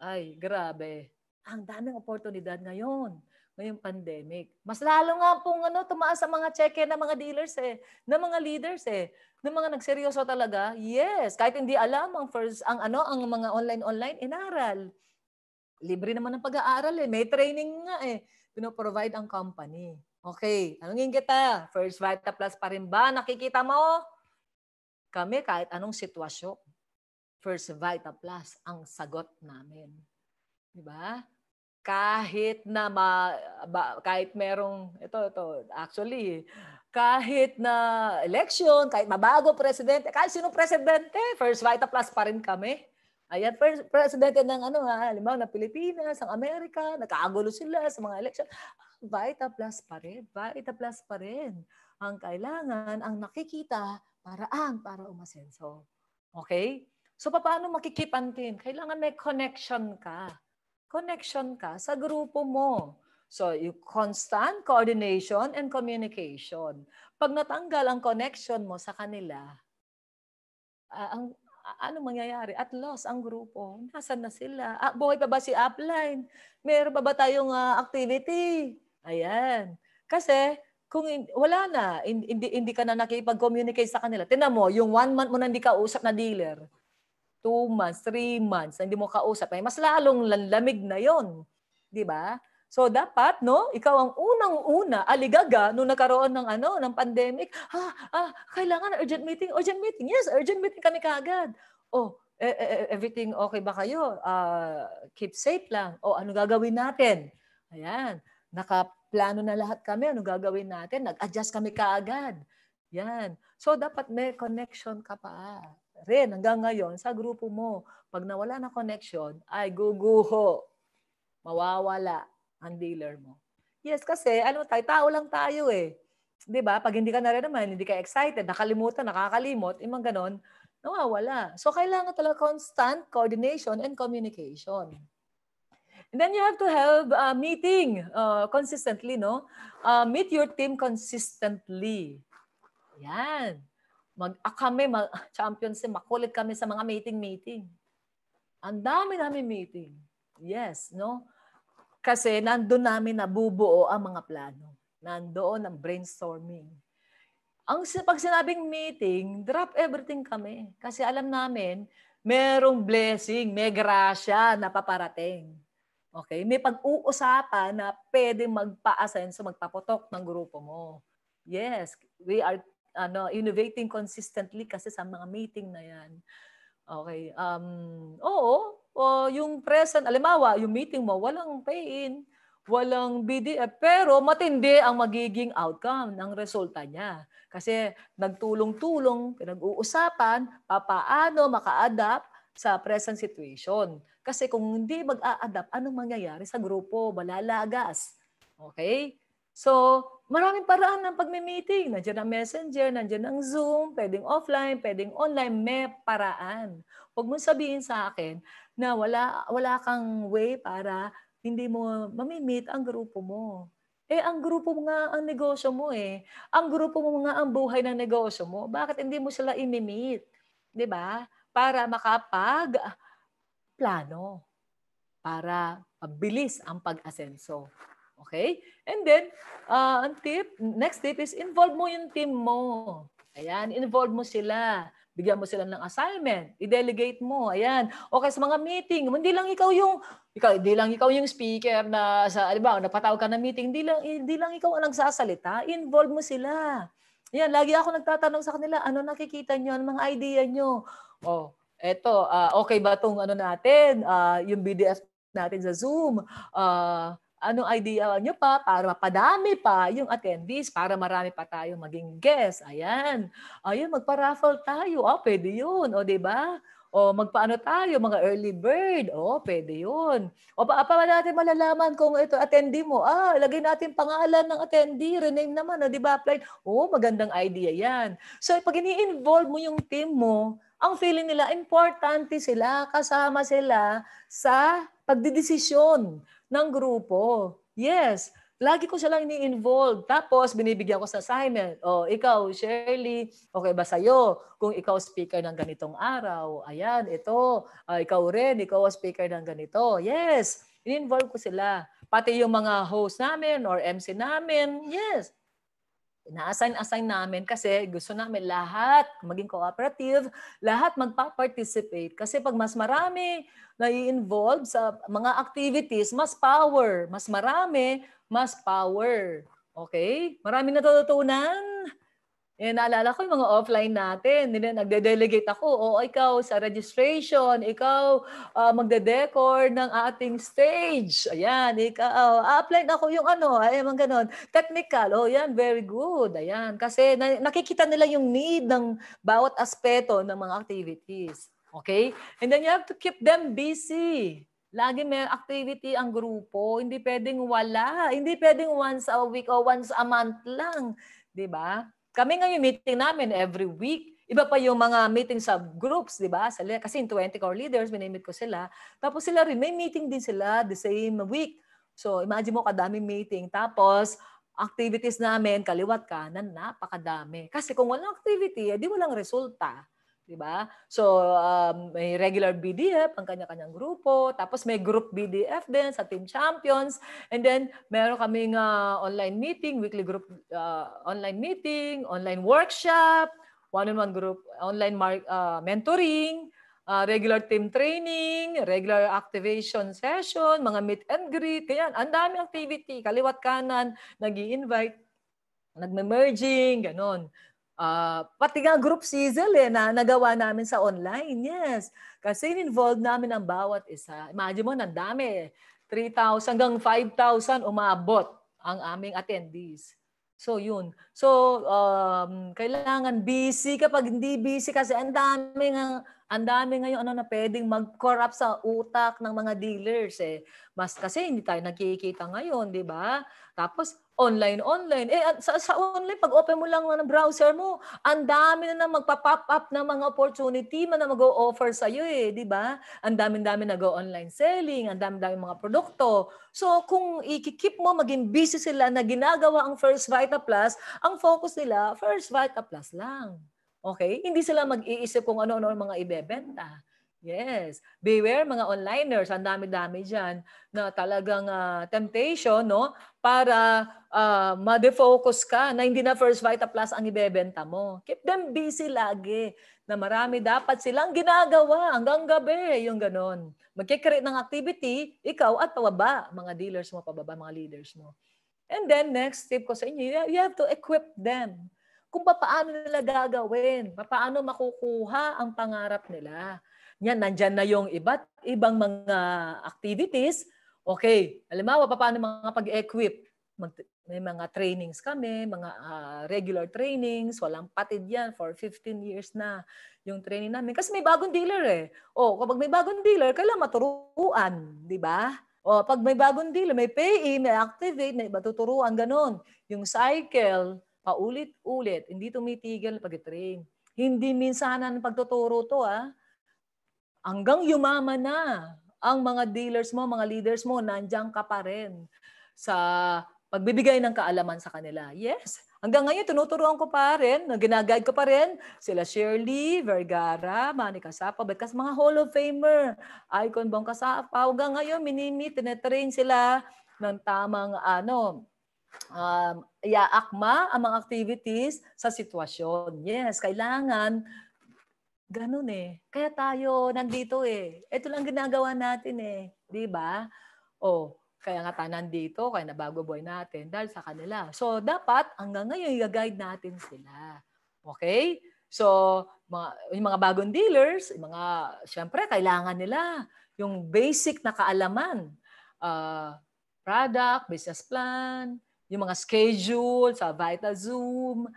ay, grabe. Ang daming oportunidad ngayon. Ngayong pandemic. Mas lalo nga pong tumaas ang mga cheque ng mga dealers ng mga leaders ng mga nagseryoso talaga. Yes, kahit hindi alam ang mga online inaral. Libre naman ang pag-aaral may training nga pino-provide ang company. Okay, tanungin kita, First Vita Plus pa rin ba nakikita mo? Kami kahit anong sitwasyon, First Vita Plus ang sagot namin. 'Di ba? Kahit na kahit merong actually kahit na election, kahit mabago presidente, kahit sino presidente, First Vita Plus pa rin kami. Ayan, first presidente ng halimbawa na Pilipinas, ang Amerika, nagkakagulo sila sa mga election. Vita Plus pa rin. Vita Plus pa rin. Ang kailangan, ang nakikita, paraan para umasenso. Okay? So, paano makikip ang team? Kailangan may connection ka. Connection ka sa grupo mo. So, yung constant coordination and communication. Pag natanggal ang connection mo sa kanila, ano mangyayari? At loss ang grupo. Nasaan na sila? Buhay pa ba si upline? Meron pa ba tayong activity? Ayan. Kasi, kung wala na, hindi ka na nakipag-communicate sa kanila. Tingnan mo, yung 1 month mo na hindi ka usap na dealer, 2 months, 3 months, hindi mo kausap, mas lalong lamig na yon, di ba? So dapat, ikaw ang unang-una, aligaga, nung nagkaroon ng pandemic, kailangan urgent meeting. Yes, urgent meeting kami kaagad. Everything okay ba kayo? Keep safe lang. Ano gagawin natin? Ayan, nakaplano na lahat kami, ano gagawin natin? Nag-adjust kami kaagad. Yan. So dapat may connection ka pa rin hanggang ngayon sa grupo mo. Pag nawala na connection, ay guguho. Mawawala ang dealer mo. Yes, kasi tao lang tayo 'Di ba? Pag hindi ka na rin naman, hindi ka excited, nakakalimot, yung ganon, nawawala. So kailangan talaga constant coordination and communication. And then you have to have a meeting consistently, Meet your team consistently. Yan. champions, makulit kami sa mga meeting. Ang dami namin meeting. Yes, no? Kasi nandun namin nabubuo ang mga plano. Nandoon ang brainstorming. Pag sinabing meeting, drop everything kami. Kasi alam namin, merong blessing, may grasya na paparating. Okay? May pag-uusapan na pwede magpa-asenso, magpaputok ng grupo mo. Yes, we are innovating consistently kasi sa mga meeting na yan. Okay. Yung present, alimbawa, yung meeting mo, walang pay-in, walang BDF, pero matindi ang magiging outcome ng resulta niya. Kasi nagtulong-tulong, pinag-uusapan, paano maka-adapt sa present situation. Kasi kung hindi mag-a-adapt, anong mangyayari sa grupo? Malalagas. Okay? So, maraming paraan ng pagme-meeting. Nandiyan ang Messenger, nandiyan ang Zoom, pwedeng offline, pwedeng online, may paraan. Huwag mong sabihin sa akin na wala kang way para hindi mo mamimit ang grupo mo. Ang grupo mo nga ang negosyo mo eh. Ang grupo mo nga ang buhay ng negosyo mo. Bakit hindi mo sila imimit? 'Di ba? Para makapag-plano. Para mabilis ang pag-asenso. Okay? And then, next tip is involve mo yung team mo. Ayan, involve mo sila. Bigyan mo sila ng assignment. I-delegate mo. Ayan. Okay, sa mga meeting, hindi lang ikaw yung speaker na di ba, napatawag ka na meeting, hindi lang ikaw ang nagsasalita. Involve mo sila. Ayan, lagi ako nagtatanong sa kanila, ano nakikita nyo, ano mga idea nyo? Eto, okay ba itong natin, yung BDF natin sa Zoom? Anong idea nyo pa para mapadami pa yung attendees, para marami pa tayong maging guest? Ayan. Ayun, magpa-raffle tayo. Pwede yun. O, diba? O, magpaano tayo, mga early bird. O, pwede yun. O, pa natin malalaman kung ito attendee mo. Ilagay natin pangalan ng attendee. Rename naman, o, diba? Apply. O, magandang idea yan. So, pag ini-involve mo yung team mo, ang feeling nila, importante sila, kasama sila sa pagdidesisyon ng grupo. Yes, lagi ko silang ini-involve. Tapos, binibigyan ko sa assignment. Ikaw, Shirley, okay ba sa'yo? Kung ikaw speaker ng ganitong araw, ayan, ito. Ikaw rin, ikaw speaker ng ganito. Yes, in-involve ko sila. Pati yung mga host namin or MC namin, yes, ina-assign namin kasi gusto namin lahat maging cooperative, lahat magpa-participate. Kasi pag mas marami na i-involve sa mga activities, mas power. Mas marami, mas power. Okay? Marami natututunan. Naalala ko yung mga offline natin. Nagde-delegate ako. Ikaw sa registration, ikaw magde-decor ng ating stage. Ayan, ikaw. Apply ako yung mga ganon. Technical. Yan, very good. Ayan, kasi nakikita nila yung need ng bawat aspeto ng mga activities. Okay? And then you have to keep them busy. Lagi may activity ang grupo. Hindi pwedeng wala. Hindi pwedeng once a week o once a month lang. 'Di ba? Kami ngayon meeting namin every week. Iba pa yung mga meeting sa groups, di ba? Kasi yung 20 core leaders, minimit ko sila. Tapos sila rin, may meeting din sila the same week. So imagine mo kadaming meeting. Tapos activities namin, kaliwat kanan, napakadami. Kasi kung walang activity, di walang resulta. Diba? So, may regular BDF, ang kanya-kanyang grupo. Tapos may group BDF din sa Team Champions. And then, meron kaming online meeting, weekly group online meeting, online workshop, one-on-one group, online mentoring, regular team training, regular activation session, mga meet and greet. Kaya, ang dami activity. Kaliwat kanan, nag-i-invite, nagme-merging, ganon. Pati nga group sizzle na nagawa namin sa online. Yes. Kasi in-involve namin ang bawat isa. Imagine mo, nandami. 3,000 hanggang 5,000 umabot ang aming attendees. So, yun. So, kailangan busy. Kapag hindi busy kasi ang dami ngayon na pwedeng mag-corrupt sa utak ng mga dealers eh. Mas kasi hindi tayo nagkikita ngayon, di ba? Tapos, online. Sa online, pag open mo lang ng browser mo, ang dami na magpa-pop up ng mga opportunity na mag-o-offer sa'yo eh, di ba? Ang dami-dami nag-o-online selling, ang dami-dami mga produkto. So, kung i-keep mo, maging busy sila na ginagawa ang First Vita Plus, ang focus nila, First Vita Plus lang. Okay? Hindi sila mag-iisip kung ano-ano ang mga ibebenta. Yes. Beware mga onliners, ang dami-dami diyan na talagang temptation, no? Para ma-defocus ka na hindi na First Vita Plus ang ibebenta mo. Keep them busy lagi na marami dapat silang ginagawa hanggang gabi, yung ganon. Magkikreate ng activity, ikaw at pababa, mga dealers mo, pababa mga leaders mo. And then, next tip ko sa inyo, you have to equip them. Kung paano nila gagawin, paano makukuha ang pangarap nila. Yan, nandyan na yung iba't ibang mga activities. Okay, halimbawa, paano mga pag-equip? May mga trainings kami, mga regular trainings, walang patid yan for 15 years na yung training namin. Kasi may bagong dealer eh. O, kapag may bagong dealer, kailangan maturuan, di ba? O, pag may bagong dealer, may pay, may activate, may matuturuan, ganun. Yung cycle, paulit-ulit, hindi tumitigil pag-train. Hindi minsanan ng pagtuturo to, hanggang yumaman na ang mga dealers mo, mga leaders mo, nandiyan ka pa rin sa pagbibigay ng kaalaman sa kanila. Yes, hanggang ngayon tinuturuan ko pa rin, ginaguide ko pa rin sila Shirley Vergara, Monica Sapa, kasi mga Hall of Famer, Icon Bong Kasapa, hanggang ngayon minimit, tinetrain sila ng tamang iaakma ang mga activities sa sitwasyon. Yes, kailangan ganun eh. Kaya tayo nandito eh. Ito lang ginagawa natin eh. Di ba? O, kaya nga tayo nandito, kaya nabago buhay natin dahil sa kanila. So, dapat hanggang ngayon i-guide natin sila. Okay? So, yung mga bagong dealers, syempre, kailangan nila yung basic na kaalaman. Product, business plan, yung mga schedule sa VitaZoom,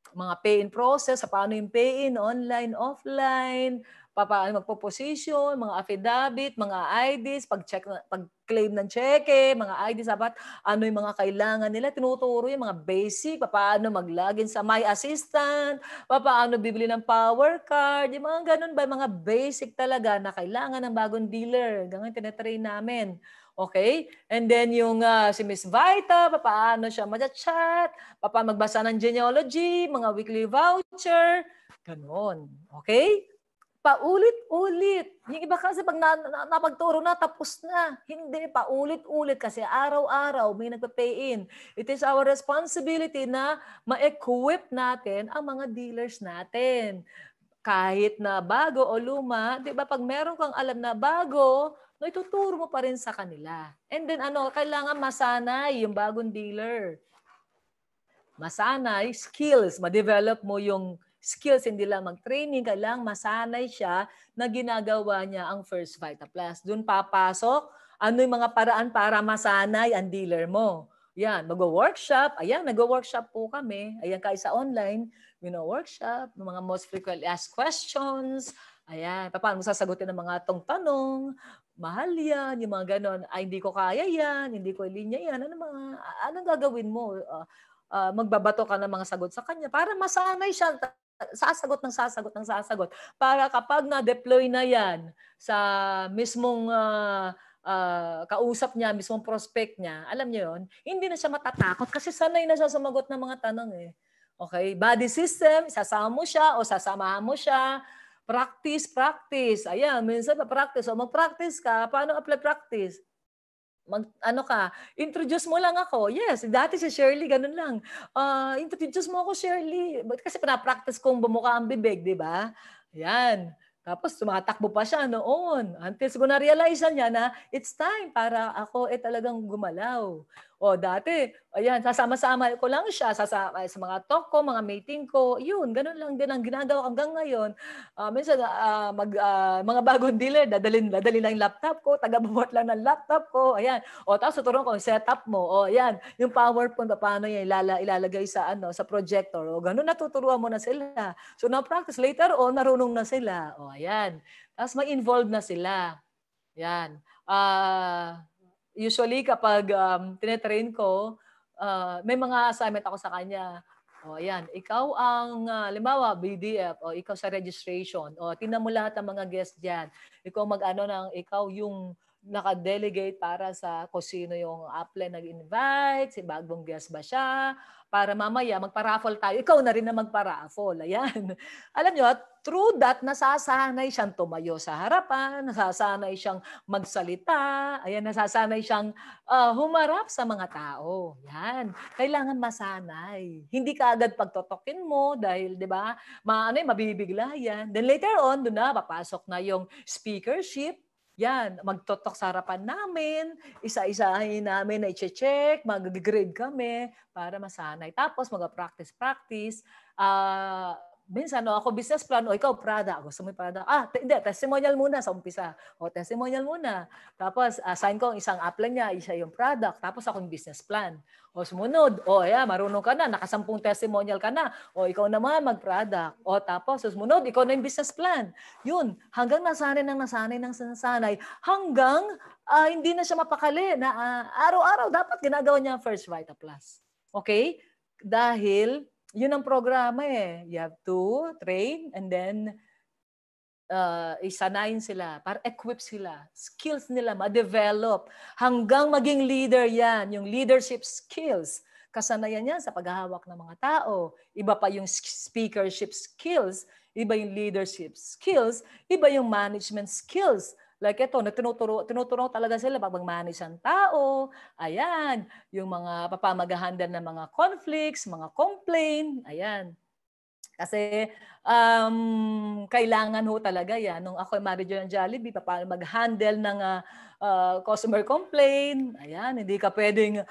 mga pay-in process, paano yung pay-in, online, offline, paano magpo-position, mga affidavit, mga IDs, pag-check, pag-claim ng cheque, mga IDs, dapat ano yung mga kailangan nila, tinuturo yung mga basic, paano mag-login sa My Assistant, paano bibili ng power card, yung mga ganun ba, mga basic talaga na kailangan ng bagong dealer. Ganun tinetrain namin. Okay? And then yung si Miss Vita, paano siya mag-chat, paano magbasa ng genealogy, mga weekly voucher, ganon. Okay? Paulit-ulit. Yung iba kasi pag napagturo na, tapos na. Hindi, paulit-ulit kasi araw-araw may nagpa-pay in. It is our responsibility na ma-equip natin ang mga dealers natin. Kahit na bago o luma, di ba pag meron kang alam na bago, no, ituturo mo pa rin sa kanila. And then kailangan masanay yung bagong dealer. Masanay, skills, ma-develop mo yung skills, hindi lang mag-training, kailangan masanay siya na ginagawa niya ang First Vita Plus. Doon papasok, ano yung mga paraan para masanay ang dealer mo. Yan, mag-workshop. Ayan, nag-workshop po kami. Ayan, kahit sa online, workshop, mga most frequently asked questions. Ayan, paano mo sasagutin ng mga tong tanong, mahal yan, yung mga ganon. Ay, hindi ko kaya yan, hindi ko linya yan. Anong gagawin mo? Magbabato ka ng mga sagot sa kanya para masanay siya, sasagot ng sasagot ng sasagot. Para kapag na-deploy na yan sa mismong kausap niya, mismong prospect niya, alam niyo yon, hindi na siya matatakot kasi sanay na siya sumagot ng mga tanong eh. Okay, body system, sasama mo siya o sasamahan mo siya. Practice. Ayan, minsan pa-practice. O mag-practice ka, paano apply practice? Introduce mo lang ako. Yes, dati si Shirley, ganun lang. Introduce mo ako, Shirley. Kasi pinapractice kong bumuka ang bibig, di ba? Yan. Tapos tumatakbo pa siya noon. Until siguro na-realize niya na it's time para ako talagang gumalaw. O dati, ayan, sasama-sama ko lang siya sa mga talk ko, mga meeting ko. Yun, ganun lang din ang ginagawa hanggang ngayon. Minsan, mga bagong dealer, dadalhin lang yung laptop ko, taga-bumot lang ng laptop ko. Ayan. O tapos tuturuan ko yung setup mo. O ayan, yung PowerPoint, paano yan ilalagay sa projector. O ganun natuturuan mo na sila. So na-practice later on, narunong na sila. O ayan. Tapos ma-involve na sila. Yan. Usually kapag tinetrain ko, may mga assignment ako sa kanya. O ayan, ikaw ang, limbawa, BDF, o ikaw sa registration, o tingnan mo lahat ng mga guests dyan. Ikaw ikaw yung naka-delegate para sa kung sino yung upline nag-invite, si bagong guest ba siya, para mamaya magpa-raffle tayo. Ikaw na rin na magpa-raffle. Ayan. Alam nyo, through that, nasasanay siyang tumayo sa harapan, nasasanay siyang magsalita, ayan, nasasanay siyang humarap sa mga tao. Yan. Kailangan masanay. Hindi ka agad pagtotokin mo dahil, di ba, mabibigla yan. Then later on, doon na, papasok na yung speakership. Yan, magtotok sa harapan namin, isa-isahin namin na i-check, mag-grade kami para masanay. Tapos mag-practice. Minsan, ako business plan, ikaw product. Gusto mo yung product? Hindi, testimonial muna sa umpisa. Testimonial muna. Tapos, assign ko ang isang upline niya, isa yung product. Tapos ako yung business plan. Sumunod. Marunong ka na, nakasampung testimonial ka na. Ikaw naman mag-product. Tapos, sumunod, ikaw na yung business plan. Yun, hanggang nasanay, hanggang hindi na siya mapakali na araw-araw dapat ginagawa niya ang First Vita Plus. Okay? Dahil, yun ang programa eh. You have to train and then isanayin sila para equip sila. Skills nila ma-develop hanggang maging leader yan. Yung leadership skills. Kasanayan yan sa paghahawak ng mga tao. Iba pa yung speakership skills. Iba yung leadership skills. Iba yung management skills. Like ito, tinuturo talaga sila pag mag-manage ang tao. Ayan, yung mga papamagahandal ng mga conflicts, mga complaint. Ayan. Kasi kailangan ho talaga yan. Nung ako ay manager ng Jollibee, paano mag-handle ng customer complaint. Ayan, hindi ka pwedeng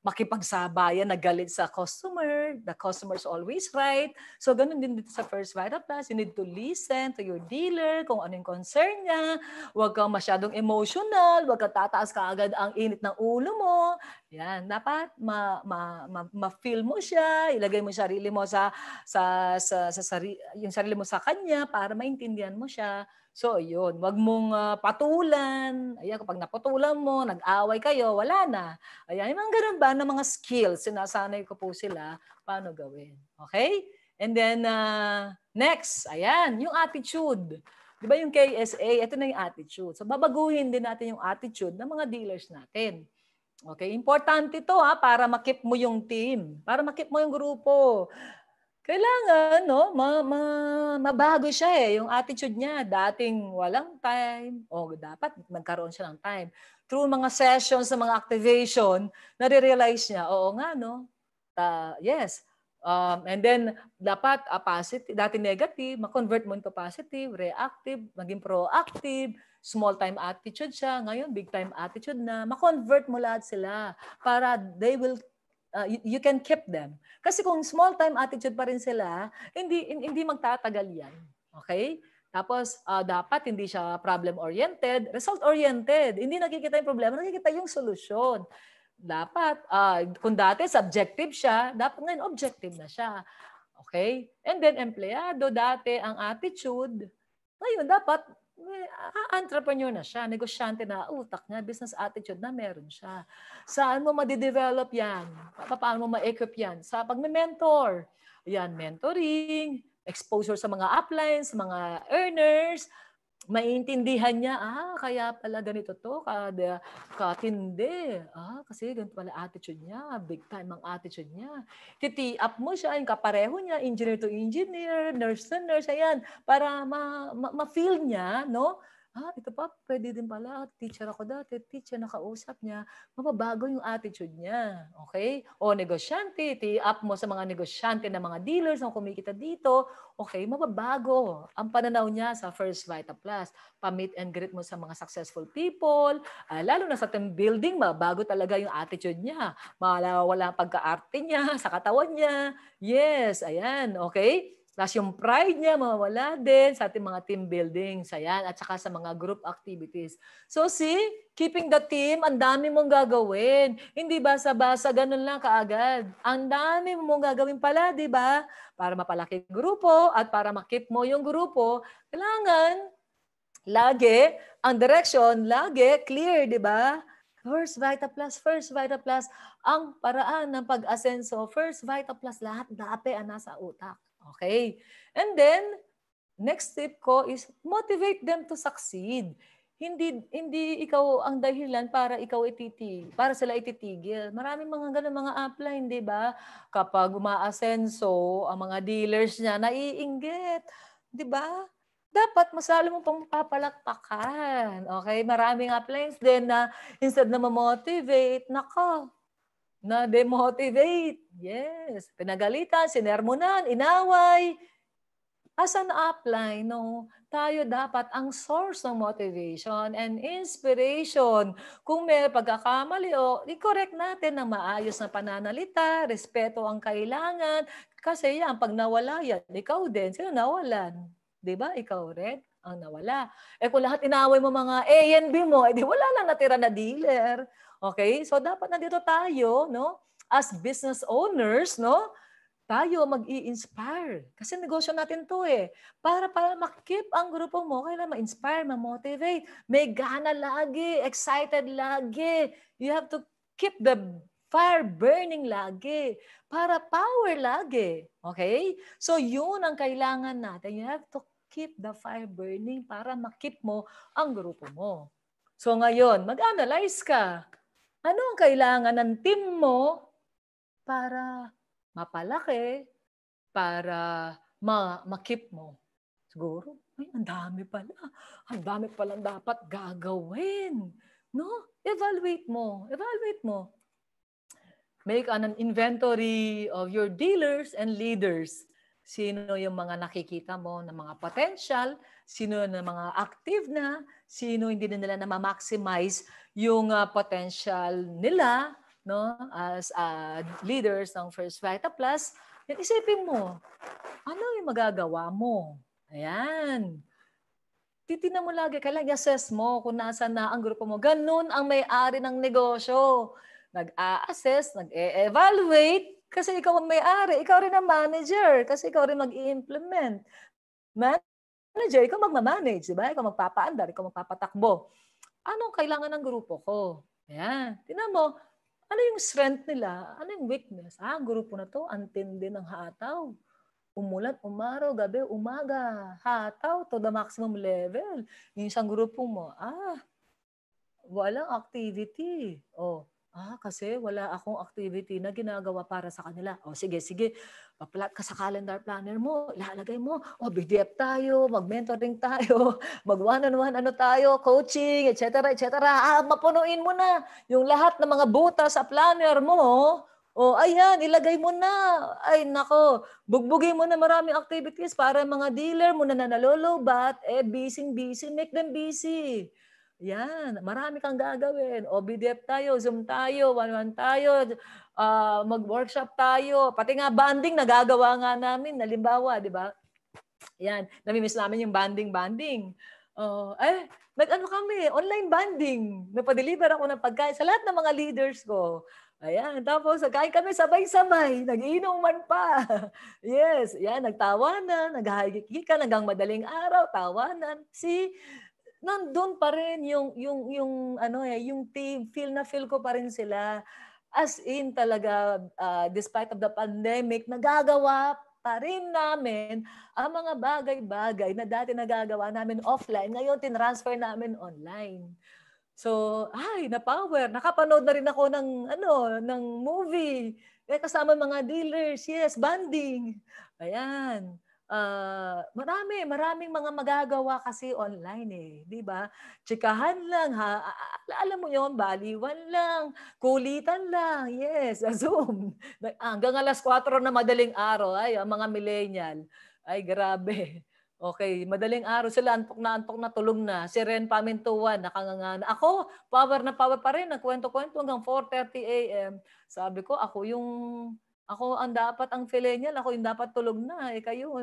makipagsabayan na galit sa customer. The customer is always right. So, ganun din dito sa First Vita Plus. You need to listen to your dealer kung ano yung concern niya. Huwag kang masyadong emotional. Huwag kang tataas ka agad ang init ng ulo mo. Yan. Dapat ma-feel mo siya. Ilagay mo sarili mo yung sarili mo sa kanya para maintindihan mo siya. So, yun. Wag mong patulan. Ayan, kapag naputulan mo, nag-away kayo, wala na. Ayan, yung mga ganun ba na mga skills, sinasanay ko po sila paano gawin. Okay? And then, next, ayan, yung attitude. Di ba yung KSA, ito na yung attitude. So, babaguhin din natin yung attitude ng mga dealers natin. Okay? Importante ito para makip mo yung team, para makip mo yung grupo. Kailangan, no, mabago siya eh, yung attitude niya. Dating walang time, dapat magkaroon siya ng time. Through mga sessions sa mga activation, nare-realize niya, oo nga, no, yes. And then, dapat positive, dati negative, ma-convert mo into positive, reactive, maging proactive, small time attitude siya, ngayon big time attitude na, ma-convert mo lahat sila para they will you can keep them. Kasi kung small time attitude pa rin sila, hindi magtatagal yan. Okay? Tapos dapat hindi siya problem oriented, result oriented. Hindi nakikita yung problema, nakikita yung solusyon. Dapat kung dati subjective siya, dapat ngayon objective na siya. Okay? And then empleyado dati ang attitude. Ngayon dapat entrepreneur na siya, negosyante na utak niya, business attitude na meron siya. Saan mo madidevelop yan? Paano mo ma-equip yan? Sa pag-mentor. Yan, mentoring, exposure sa mga uplines, mga earners, maintindihan niya, kaya pala ganito to, katindi. Kasi ganito pala attitude niya, big time ang attitude niya. Titi up mo siya, yung kapareho niya, engineer to engineer, nurse to nurse, ayan, para ma-feel niya, no? Ito pa, pwede din pala. Teacher ako dati. Teacher, nakausap niya. Mababago yung attitude niya. Okay? O negosyante, ti-up mo sa mga negosyante na mga dealers na kumikita dito. Okay, mababago ang pananaw niya sa First Vita Plus. Pa-meet and greet mo sa mga successful people. Lalo na sa team building, mabago talaga yung attitude niya. Wala ang pagka-arte niya, sa katawan niya. Yes, ayan. Okay? Plus yung pride niya, mawawala din sa ating mga team buildings. Ayan, at saka sa mga group activities. So see, keeping the team, ang dami mong gagawin. Hindi basa-basa, ganun lang kaagad. Ang dami mong gagawin pala, di ba? Para mapalaki grupo at para makip mo yung grupo, kailangan lagi, ang direction, lagi clear, di ba? First Vita Plus, ang paraan ng pag-asenso, First Vita Plus, lahat dati ang nasa utak. Okay? And then, next tip ko is motivate them to succeed. hindi ikaw ang dahilan para para sila ititigil. Maraming mga gano'ng mga upline, 'di ba? Kapag umaasenso ang mga dealers niya, naiinggit, 'di ba? Dapat mas lalo mo pang papalakpakan, okey? Maraming uplines din na instead na ma-motivate, naku, na-demotivate. Yes, pinagalitan, sinermonan, inaway. As an upline, no, tayo dapat ang source ng motivation and inspiration. Kung may pagkakamali, i-correct natin ng maayos na pananalita, respeto ang kailangan. Kasi yan, pag nawala yan, ikaw din, sino nawalan? Di ba? Ikaw rin ang nawala. Kung lahat inaway mo mga A and B mo, edi wala lang natira na dealer. Okay? So dapat nandito tayo, no? As business owners, no? Tayo mag-i-inspire. Kasi negosyo natin to eh. Para makip ang grupo mo, kailangan ma-inspire, ma-motivate. May gana lagi, excited lagi. You have to keep the fire burning lagi. Para power lagi. Okay? So yun ang kailangan natin. You have to keep the fire burning para makip mo ang grupo mo. So ngayon, mag-analyze ka. Ano ang kailangan ng team mo para mapalaki, para ma-keep mo? Siguro, ay, ang dami pala. Ang dami palang dapat gagawin. No? Evaluate mo. Evaluate mo. Make an inventory of your dealers and leaders. Sino yung mga nakikita mo na mga potential, sino na mga active na, sino hindi na nila na ma-maximize yung potential nila, no, as leaders ng First Vita Plus. Isipin mo, ano yung magagawa mo? Ayan. Titignan mo lagi, kailangan i-assess mo kung nasa na ang grupo mo. Ganun ang may-ari ng negosyo. Nag-a-assess, nag-e-evaluate, kasi ikaw ang may-ari. Ikaw rin ang manager, kasi ikaw rin mag-i-implement. Manager, ikaw magmamanage, di ba? Ikaw magpapaandar, ikaw magpapatakbo. Anong kailangan ng grupo ko? Ayan. Tingnan mo, ano yung strength nila? Ano yung weakness? Ang grupo na to, antindi ng hataw. Umulan, umaraw, gabi, umaga. Hataw to the maximum level. Yung isang grupo mo, walang activity. Kasi wala akong activity na ginagawa para sa kanila. Sige. Papalat ka sa calendar planner mo, ilalagay mo, BDF tayo, mag-mentoring tayo, mag-one-on-one tayo, coaching, etc. Mapunuin mo na yung lahat ng mga butas sa planner mo. Ayan, ilagay mo na. Ay, nako, bugbugin mo na maraming activities para mga dealer mo na nalolobat, busy, make them busy. Yan, marami kang gagawin. BDF tayo, Zoom tayo, one-on-one tayo, mag-workshop tayo. Pati nga banding, nagagawa nga namin. Halimbawa, di ba? Yan, namimiss namin yung banding. Nag-ano kami, online banding. Napadeliver ako ng pagkain sa lahat ng mga leaders ko. Ayan, tapos kain kami sabay-sabay, nag-iinuman pa. Yes, yan, nagtawanan, naghahagikikan hanggang madaling araw, tawanan. Nandun pa rin yung team, feel ko pa rin sila. As in talaga, despite of the pandemic, nagagawa pa rin namin ang mga bagay-bagay na dati nagagawa namin offline, ngayon tinransfer namin online. So, na-power. Nakapanood na rin ako ng movie. Kasama mga dealers. Yes, banding. Ayan. Maraming mga magagawa kasi online eh, 'di ba? Tsikahan lang alam mo 'yon, baliwan lang, kulitan lang. Yes, sa Zoom. Hanggang 4:00 na madaling araw ay ang mga millennial. Ay grabe. Okay, madaling araw sila antok na tulog na. Si Ren Pamintuan nakanganga. Ako, power na power pa rin, nagkwento-kwento hanggang 4:30 AM. Sabi ko, ako ang dapat ang millennial, ako yung dapat tulog na. Kayo,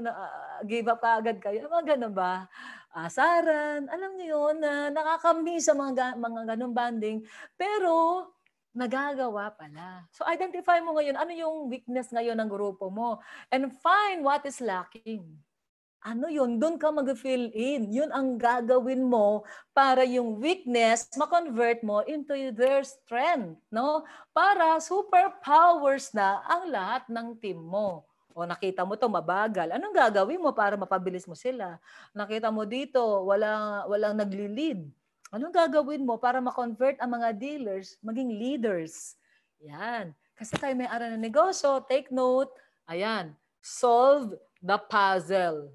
give up agad kayo. Mga ganun ba? Asaran, alam niyo yun, na nakakamiss sa mga ganun banding. Pero, nagagawa pala. So, identify mo ngayon, ano yung weakness ngayon ng grupo mo? And find what is lacking. Ano yun? Doon ka mag-fill in. Yun ang gagawin mo para yung weakness ma-convert mo into their strength, no? Para superpowers na ang lahat ng team mo. Nakita mo to mabagal. Anong gagawin mo para mapabilis mo sila? Nakita mo dito, walang nagli-lead. Anong gagawin mo para ma-convert ang mga dealers maging leaders? Yan. Kasi tayo may araw ng negosyo, take note. Ayan, solve the puzzle.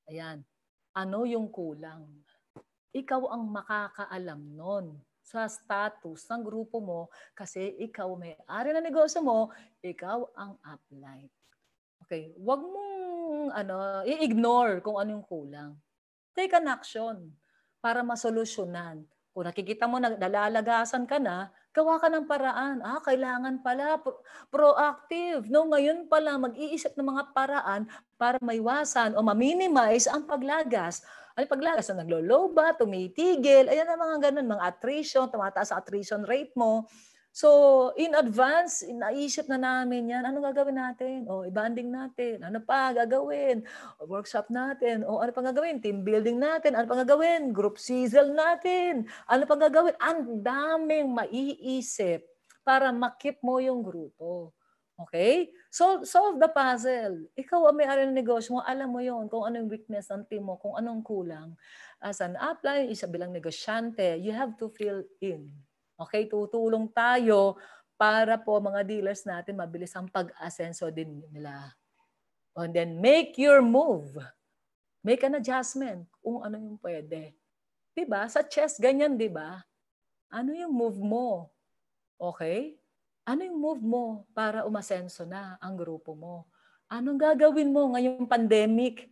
Ayan. Ano yung kulang? Ikaw ang makakaalam nun sa status ng grupo mo kasi ikaw may-ari ng negosyo mo, ikaw ang upline. Okay, wag mong i-ignore kung ano yung kulang. Take an action para masolusyonan. Kung nakikita mo na nalalagasan ka na, gawa ka ng paraan. Kailangan pala proactive. No, ngayon pala mag-iisip ng mga paraan para maiwasan o ma-minimize ang paglagas. Ay paglagas na naglo-low ba, tumitigil, ayan ang mga ganun, mga attrition, tumataas ang attrition rate mo. So, in advance, naisip na namin yan. Ano gagawin natin? I-banding natin. Ano pa gagawin? Workshop natin. Ano pa gagawin? Team building natin. Ano pa gagawin? Group sizzle natin. Ano pa gagawin? Ang daming maiisip para makip mo yung grupo. Okay? Solve the puzzle. Ikaw ang may-ari ng negosyo mo, alam mo yon kung anong weakness ng team mo, kung anong kulang. As an upline, isa bilang negosyante, you have to fill in. Okay? Tutulong tayo para po mga dealers natin mabilis ang pag-asenso din nila. And then make your move. Make an adjustment kung ano yung pwede. Diba? Sa chess, ganyan, diba? Ano yung move mo? Okay? Ano yung move mo para umasenso na ang grupo mo? Anong gagawin mo ngayong pandemic?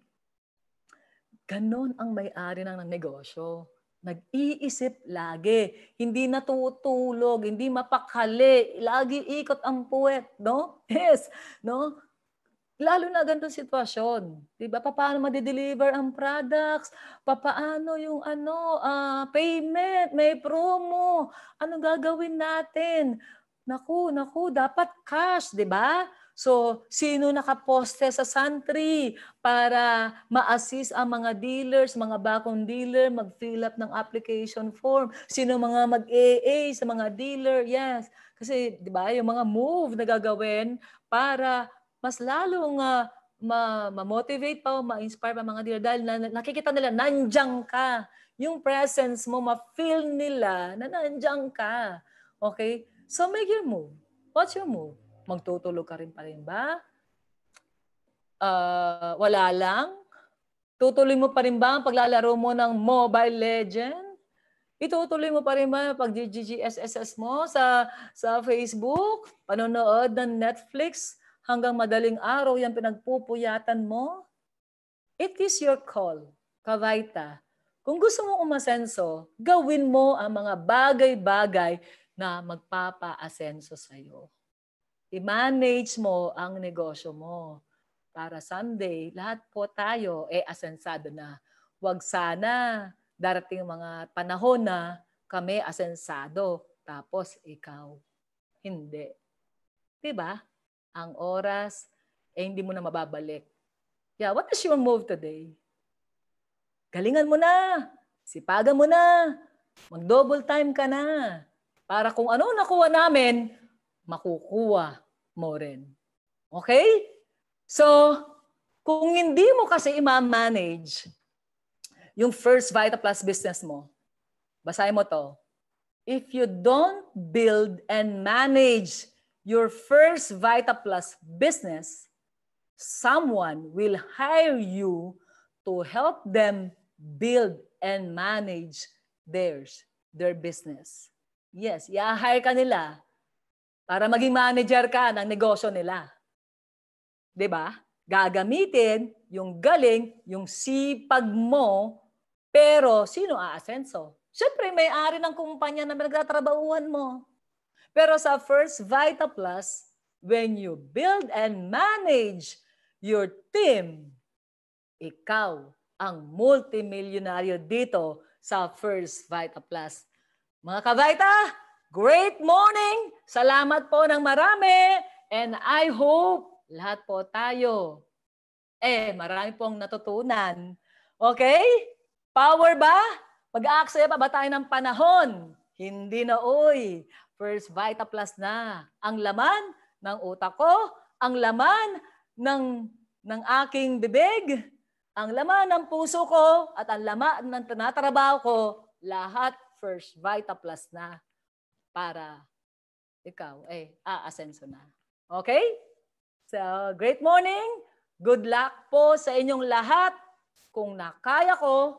Ganon ang may-ari ng negosyo. Nag-iisip lagi. Hindi natutulog, hindi mapakali. Lagi ikot ang puwet, no? Yes, no? Lalo na ganitong sitwasyon. Diba? Paano ma-deliver ang products? Paano yung payment? May promo. Anong gagawin natin? Naku, dapat cash, di ba? So, sino nakaposte sa Santry para ma-assist ang mga dealers, mga bakong dealer, mag-fill up ng application form? Sino mga mag-AA sa mga dealer? Yes. Kasi, di ba, yung mga move na gagawin para mas lalong ma-motivate pa o ma-inspire pa mga dealer dahil nakikita nila, nandiyan ka. Yung presence mo, ma-feel nila na nandiyan ka. Okay? So make your move. What's your move? Magtutulog ka rin pa rin ba? Wala lang? Tutuloy mo pa rin ba ang paglalaro mo ng Mobile Legend? Itutuloy mo pa rin ba pag GGSSS mo sa Facebook? Panonood ng Netflix? Hanggang madaling araw yan pinagpupuyatan mo? It is your call, Kavaita. Kung gusto mong umasenso, gawin mo ang mga bagay-bagay na magpapa-asenso sa'yo. I-manage mo ang negosyo mo. Para someday, lahat po tayo asensado na. Huwag sana darating mga panahon na kami asensado, tapos ikaw hindi. Diba? Ang oras, hindi mo na mababalik. Yeah, what is your move today? Galingan mo na. Sipagan mo na. Mag-double time ka na. Para kung ano nakuha namin, makukuha mo rin. Okay? So, kung hindi mo kasi i-manage yung first Vita Plus business mo, basahin mo to. If you don't build and manage your first Vita Plus business, someone will hire you to help them build and manage their business. Yes, i-hire ka nila para maging manager ka ng negosyo nila. 'Di ba? Gagamitin yung galing, yung sipag mo, pero sino aasenso? Siyempre, may-ari ng kumpanya na pinagtatrabahuhan mo. Pero sa first Vita Plus, when you build and manage your team, ikaw ang multimillionaryo dito sa first Vita Plus. Mga ka-Vita, great morning! Salamat po ng marami and I hope lahat po tayo marami pong natutunan. Okay? Power ba? Mag-aaksaya pa ba tayo ng panahon? Hindi na, oy. First Vita Plus na. Ang laman ng utak ko, ang laman ng aking bibig, ang laman ng puso ko, at ang laman ng tinatrabaho ko, lahat First Vita Plus na para ikaw aasenso na. Okay? So, great morning. Good luck po sa inyong lahat. Kung nakaya ko,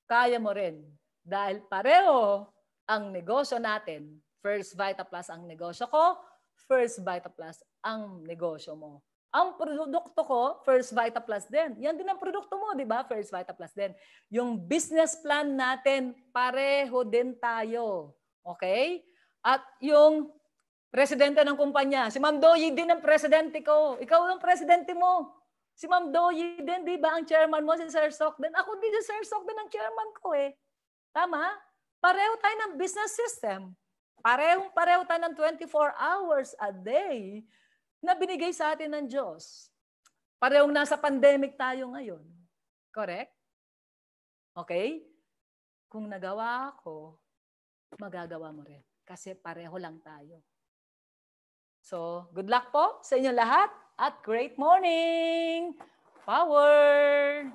kaya mo rin. Dahil pareho ang negosyo natin. First Vita Plus ang negosyo ko, First Vita Plus ang negosyo mo. Ang produkto ko, First Vita Plus din. Yan din ang produkto mo, di ba? First Vita Plus din. Yung business plan natin, pareho din tayo. Okay? At yung presidente ng kumpanya, si Ma'am Doyi din ang presidente ko. Ikaw ang presidente mo. Si Ma'am Doyi din, di ba? Ang chairman mo, si Sir Sok din. Ako din si Sir Sok din ang chairman ko eh. Tama? Pareho tayo ng business system. Pareho tayo ng 24 hours a day na binigay sa atin ng Diyos. Parehong nasa pandemic tayo ngayon. Correct? Okay? Kung nagawa ako, magagawa mo rin. Kasi pareho lang tayo. So, good luck po sa inyo lahat at great morning! Power!